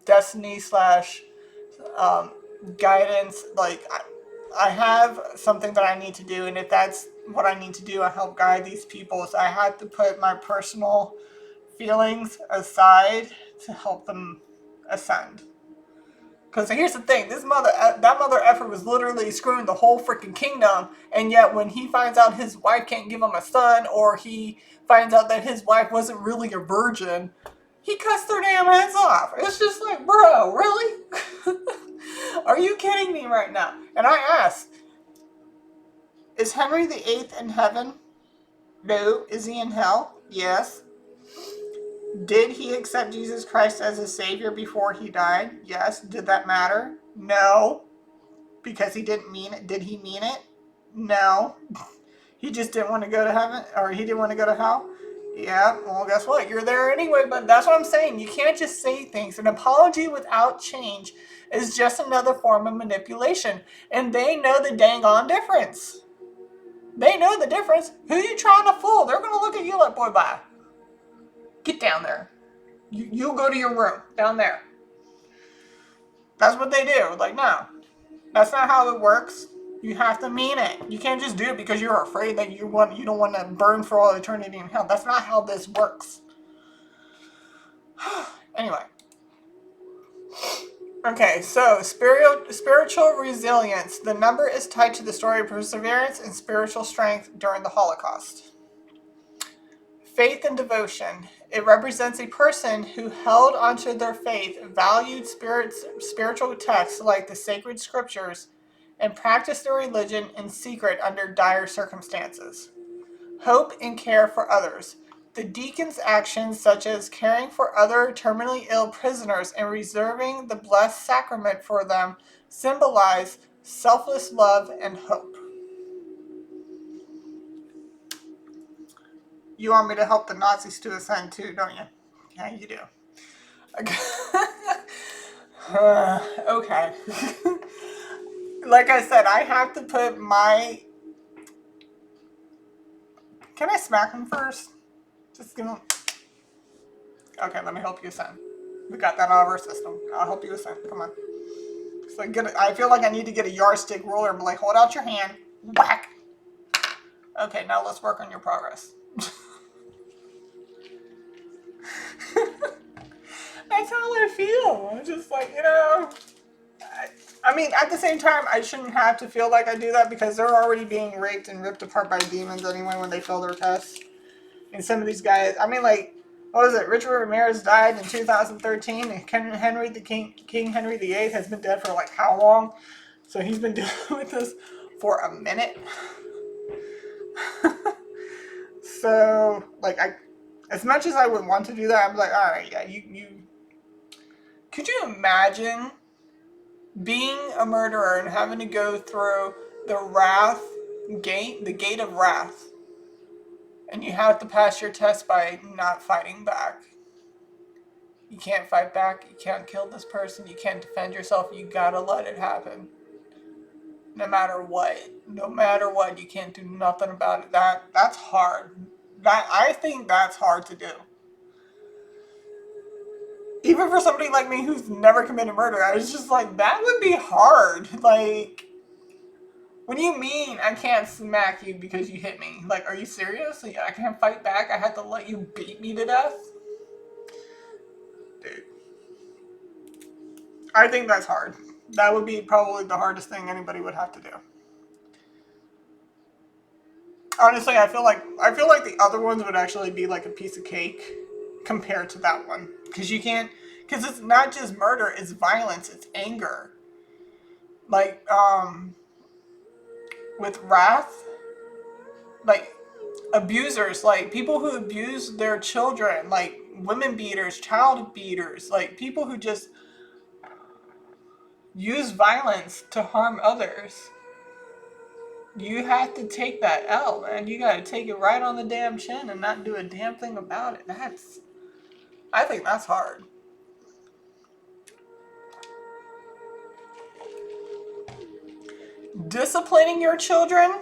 destiny slash um, guidance. Like, I have something that I need to do, and if that's what I need to do, I help guide these people. So I have to put my personal feelings aside to help them ascend. Because here's the thing, that mother effer was literally screwing the whole freaking kingdom, and yet when he finds out his wife can't give him a son, or he finds out that his wife wasn't really a virgin, he cuts their damn heads off. It's just like, bro, really? Are you kidding me right now? And I ask, is Henry VIII in heaven? No. Is he in hell? Yes. Did he accept Jesus Christ as his Savior before he died? Yes. Did that matter? No. Because he didn't mean it. Did he mean it? No. He just didn't want to go to heaven, or he didn't want to go to hell? Yeah, well, guess what? You're there anyway, but that's what I'm saying. You can't just say things. An apology without change is just another form of manipulation. And they know the dang on difference. They know the difference. Who you trying to fool? They're going to look at you like, boy, bye. Get down there. You go to your room down there. That's what they do. Like, no. That's not how it works. You have to mean it. You can't just do it because you're afraid that you don't want to burn for all eternity in hell. That's not how this works. Anyway. Okay, so spiritual resilience. The number is tied to the story of perseverance and spiritual strength during the Holocaust. Faith and devotion. It represents a person who held onto their faith, valued spiritual texts like the sacred scriptures, and practiced their religion in secret under dire circumstances. Hope and care for others. The deacon's actions, such as caring for other terminally ill prisoners and reserving the blessed sacrament for them, symbolize selfless love and hope. You want me to help the Nazis to ascend too, don't you? Yeah, you do. Okay. Like I said, I have to put my... Can I smack him first? Just give him... Okay, let me help you ascend. We got that out of our system. I'll help you ascend. Come on. So I feel like I need to get a yardstick ruler and be like, hold out your hand. Whack! Okay, now let's work on your progress. That's how I feel. I'm just like, I mean, at the same time, I shouldn't have to feel like I do that because they're already being raped and ripped apart by demons anyway when they fail their tests. And some of these guys, I mean, like, what was it? Richard Ramirez died in 2013, and King Henry VIII has been dead for like how long? So he's been dealing with this for a minute. So, like, as much as I would want to do that, I'm like, all right, yeah, you. Could you imagine being a murderer and having to go through the gate of wrath, and you have to pass your test by not fighting back? You can't fight back. You can't kill this person. You can't defend yourself. You gotta let it happen. No matter what. No matter what, you can't do nothing about it. That's hard. I think that's hard to do. Even for somebody like me who's never committed murder, I was just like, that would be hard. Like, what do you mean I can't smack you because you hit me? Like, are you serious? I can't fight back? I had to let you beat me to death? Dude. I think that's hard. That would be probably the hardest thing anybody would have to do. Honestly, I feel like the other ones would actually be like a piece of cake compared to that one. Because it's not just murder, it's violence, it's anger. Like, with wrath, like, abusers, like, people who abuse their children, like, women beaters, child beaters, like, people who just use violence to harm others. You have to take that L, man. You gotta take it right on the damn chin and not do a damn thing about it. I think that's hard. Disciplining your children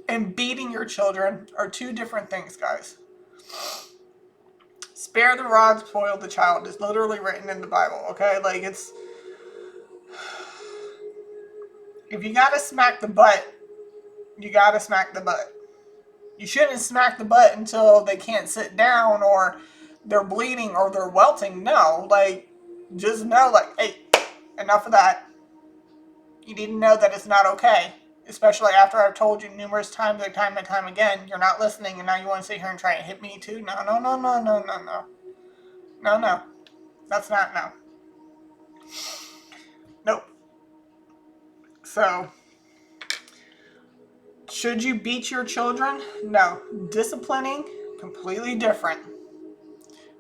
and beating your children are two different things, guys. Spare the rod, spoil the child is literally written in the Bible, okay? Like, it's... If you gotta smack the butt, you gotta smack the butt. You shouldn't smack the butt until they can't sit down or they're bleeding or they're welting. No, like, just know, like, hey, enough of that. You need to know that it's not okay. Especially after I've told you numerous times and time and time again, you're not listening and now you want to sit here and try and hit me too? No, no, no, no, no, no, no. No, no. That's not, no. Nope. So, should you beat your children? No. Disciplining, completely different.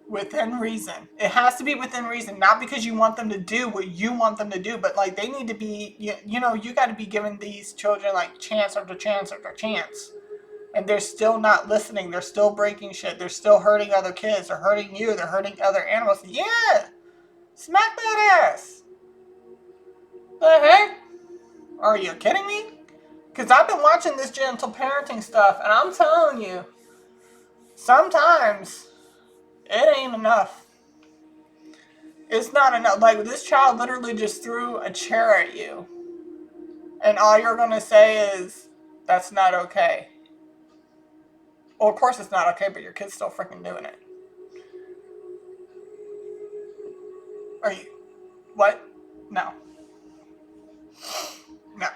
Within reason. It has to be within reason, not because you want them to do what you want them to do, but like they need to be, you know, you got to be giving these children like chance after chance after chance. And they're still not listening. They're still breaking shit. They're still hurting other kids. They're hurting you. They're hurting other animals. Yeah! Smack that ass! The heck? Are you kidding me? Because I've been watching this gentle parenting stuff, and I'm telling you, sometimes it ain't enough. It's not enough. Like, this child literally just threw a chair at you. And all you're going to say is, that's not okay. Well, of course it's not okay, but your kid's still freaking doing it. Are you... What? No. No.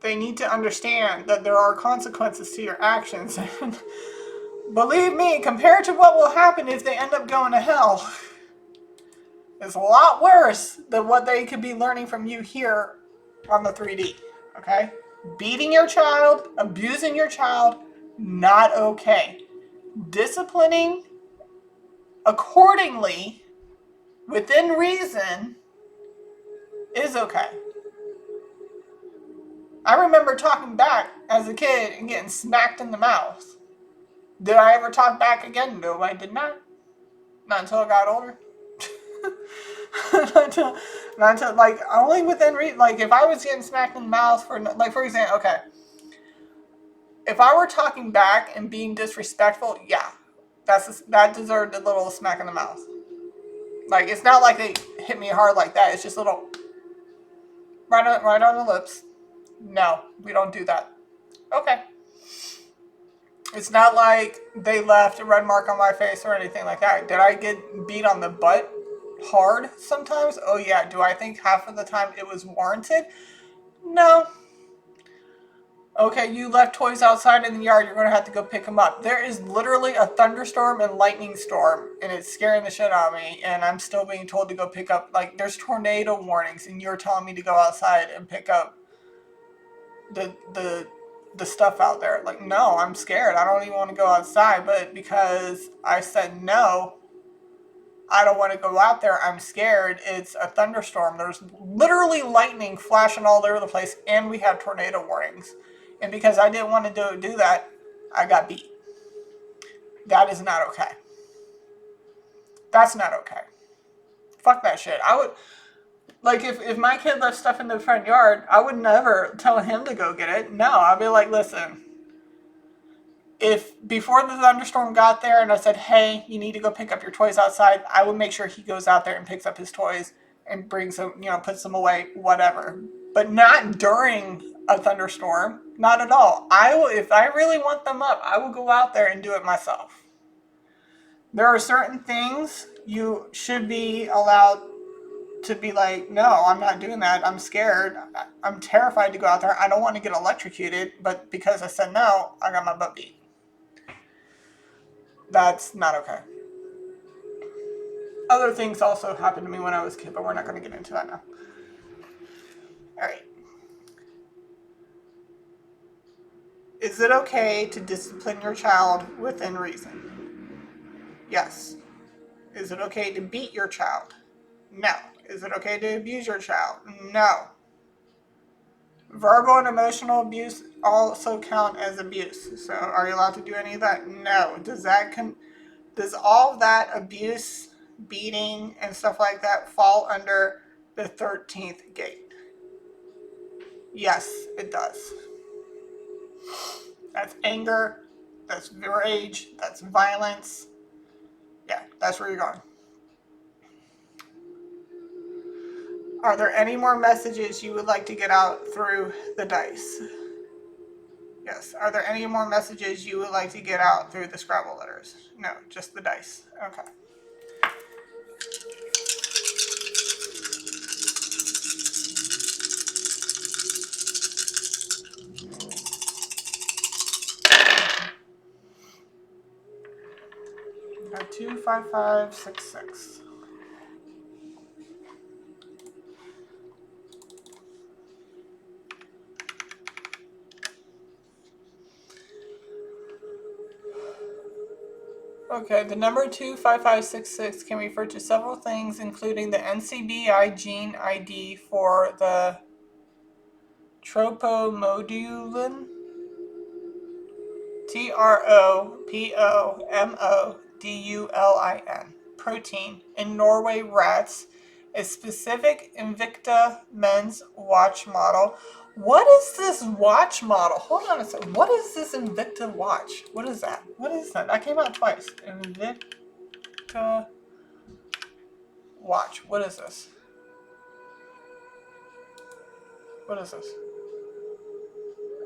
They need to understand that there are consequences to your actions. And believe me, compared to what will happen if they end up going to hell, it's a lot worse than what they could be learning from you here on the 3D. Okay? Beating your child, abusing your child, not okay. Disciplining accordingly, within reason, is okay. I remember talking back as a kid and getting smacked in the mouth. Did I ever talk back again? No, I did not. Not until I got older. not until, like, only within reason. Like, if I was getting smacked in the mouth for, like, for example, okay. If I were talking back and being disrespectful, yeah. That deserved a little smack in the mouth. Like, it's not like they hit me hard like that. It's just a little, right on the lips. No, we don't do that. Okay. It's not like they left a red mark on my face or anything like that. Did I get beat on the butt hard sometimes? Oh yeah. Do I think half of the time it was warranted? No. Okay, you left toys outside in the yard. You're going to have to go pick them up. There is literally a thunderstorm and lightning storm, and it's scaring the shit out of me, and I'm still being told to go pick up, like, there's tornado warnings, and you're telling me to go outside and pick up the stuff out there. Like, no, I'm scared. I don't even want to go outside, but because I said no, I don't want to go out there. I'm scared. It's a thunderstorm. There's literally lightning flashing all over the place, and we have tornado warnings. And because I didn't want to do that, I got beat. That is not okay. That's not okay. Fuck that shit. I would, like, if my kid left stuff in the front yard, I would never tell him to go get it. No, I'd be like, listen, if before the thunderstorm got there and I said, hey, you need to go pick up your toys outside, I would make sure he goes out there and picks up his toys and brings them, puts them away, whatever. But not during a thunderstorm. Not at all. If I really want them up, I will go out there and do it myself. There are certain things you should be allowed to be like, no, I'm not doing that. I'm scared. I'm terrified to go out there. I don't want to get electrocuted, but because I said no, I got my butt beat. That's not okay. Other things also happened to me when I was a kid, but we're not going to get into that now. Alright. Is it okay to discipline your child within reason? Yes. Is it okay to beat your child? No. Is it okay to abuse your child? No. Verbal and emotional abuse also count as abuse. So are you allowed to do any of that? No. Does all of that abuse, beating, and stuff like that fall under the 13th gate? Yes, it does. That's anger, that's rage, that's violence. Yeah, that's where you're going. Are there any more messages you would like to get out through the dice? Yes. Are there any more messages you would like to get out through the Scrabble letters? No, just the dice. Okay. Got 2, 5, 5, 6, 6. Okay, the number 25566 can refer to several things, including the NCBI gene ID for the tropomodulin, TROPOMODULIN, protein in Norway rats, a specific Invicta men's watch model. What is this watch model? Hold on a second. What is this Invicta watch? What is that? What is that? That came out twice. Invicta watch. What is this? What is this?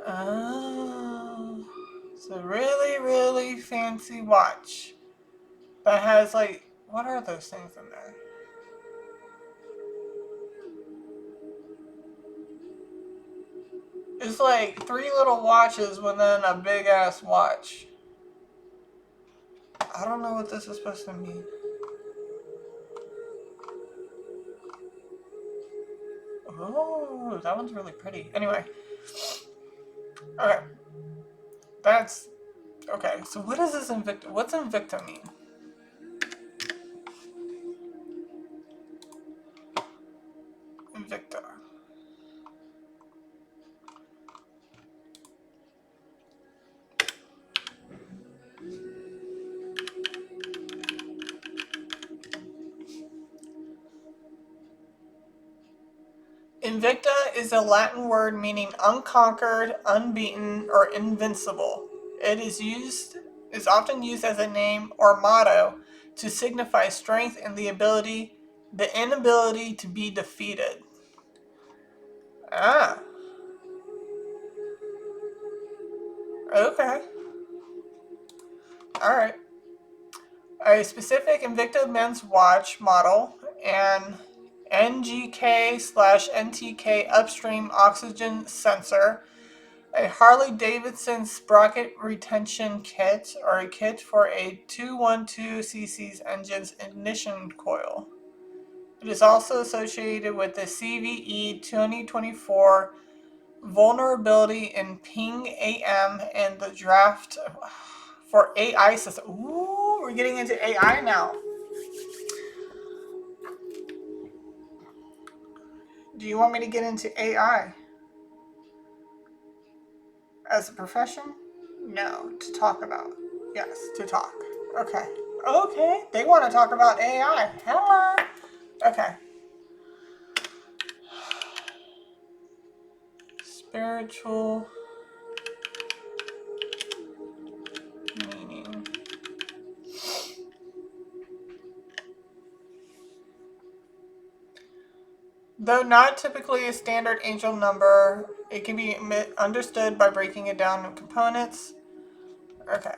Oh, it's a really, really fancy watch that has like, what are those things in there? It's like 3 little watches within a big ass watch. I don't know what this is supposed to mean. Oh, that one's really pretty. Anyway. Okay. That's... Okay, so what is this Invicta? What's Invicta mean? Invicta. Invicta is a Latin word meaning unconquered, unbeaten, or invincible. It is often used as a name or motto to signify strength and the inability to be defeated. Ah. Okay. Alright. A specific Invicta men's watch model and NGK/NTK upstream oxygen sensor, a Harley-Davidson sprocket retention kit, or a kit for a 212cc engine's ignition coil. It is also associated with the CVE 2024 vulnerability in Ping AM and the draft for AI system. Ooh, we're getting into AI now. Do you want me to get into AI as a profession? No, to talk about. Yes, to talk. Okay. Okay, they want to talk about AI. Hello. Okay. Spiritual meaning. Though not typically a standard angel number, it can be understood by breaking it down in components. Okay.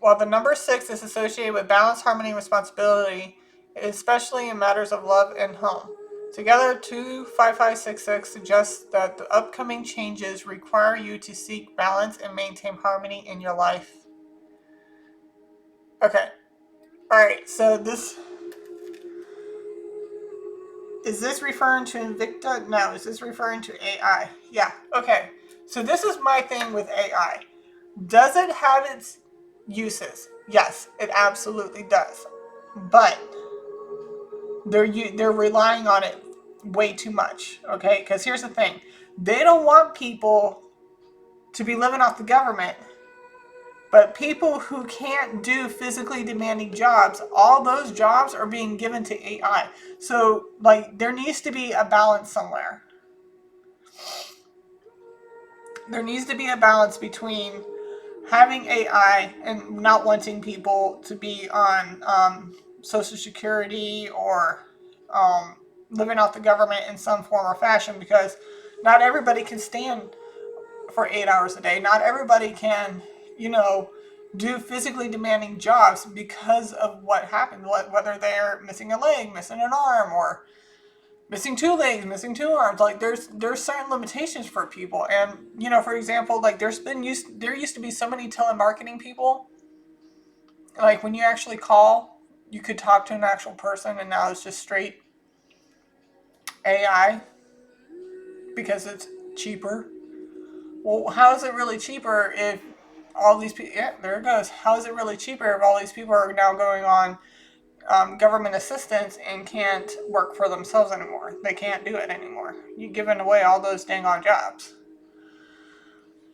While the number 6 is associated with balance, harmony, and responsibility, especially in matters of love and home. Together, 25566 suggests that the upcoming changes require you to seek balance and maintain harmony in your life. Okay. Alright, so this... Is this referring to Invicta? No. Is this referring to AI? Yeah. Okay. So this is my thing with AI. Does it have its uses? Yes, it absolutely does. But they're relying on it way too much. Okay, because here's the thing: they don't want people to be living off the government. But people who can't do physically demanding jobs, all those jobs are being given to AI. So, like, there needs to be a balance somewhere. There needs to be a balance between having AI and not wanting people to be on Social Security or living off the government in some form or fashion, because not everybody can stand for 8 hours a day. Not everybody can, do physically demanding jobs because of what happened, whether they're missing a leg, missing an arm, or missing two legs, missing two arms. Like there's certain limitations for people. And for example, like there used to be so many telemarketing people. Like when you actually call, you could talk to an actual person, and now it's just straight AI because it's cheaper. Well, how is it really cheaper if all these people? Yeah, there it goes. How is it really cheaper if all these people are now going on government assistance and can't work for themselves anymore? They can't do it anymore. You're giving away all those dang on jobs.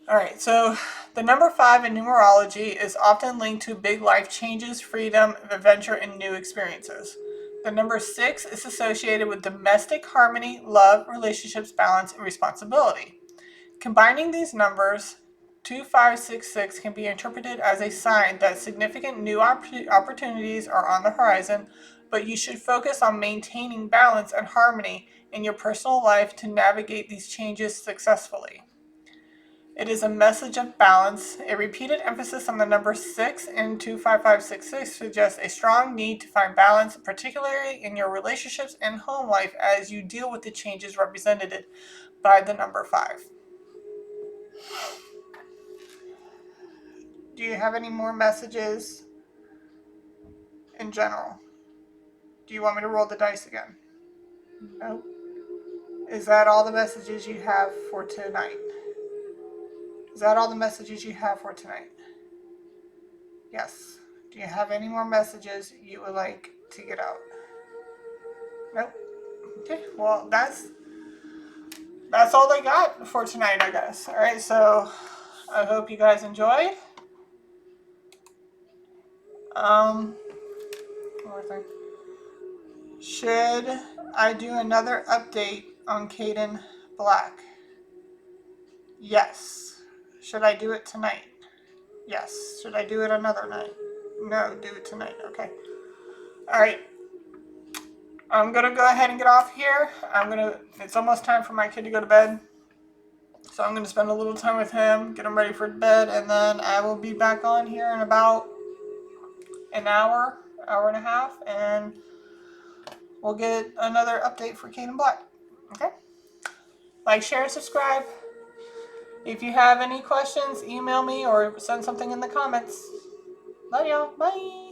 All right, so the number 5 in numerology is often linked to big life changes, freedom, adventure, and new experiences. The number 6 is associated with domestic harmony, love, relationships, balance, and responsibility. Combining these numbers, 2566 can be interpreted as a sign that significant new opportunities are on the horizon, but you should focus on maintaining balance and harmony in your personal life to navigate these changes successfully. It is a message of balance. A repeated emphasis on the number 6 in 25566 suggests a strong need to find balance, particularly in your relationships and home life, as you deal with the changes represented by the number 5. Do you have any more messages in general? Do you want me to roll the dice again? No. Is that all the messages you have for tonight? Is that all the messages you have for tonight? Yes. Do you have any more messages you would like to get out? Nope. Okay, well, that's all I got for tonight, I guess. All right, so I hope you guys enjoyed. One more thing. Should I do another update on Caden Black? Yes. Should I do it tonight? Yes. Should I do it another night? No, do it tonight. Okay. All right. I'm going to go ahead and get off here. It's almost time for my kid to go to bed. So I'm going to spend a little time with him, get him ready for bed, and then I will be back on here in about an hour and a half, and we'll get another update for Caden Black. Okay? Like, share, and subscribe. If you have any questions, email me or send something in the comments. Love y'all. Bye.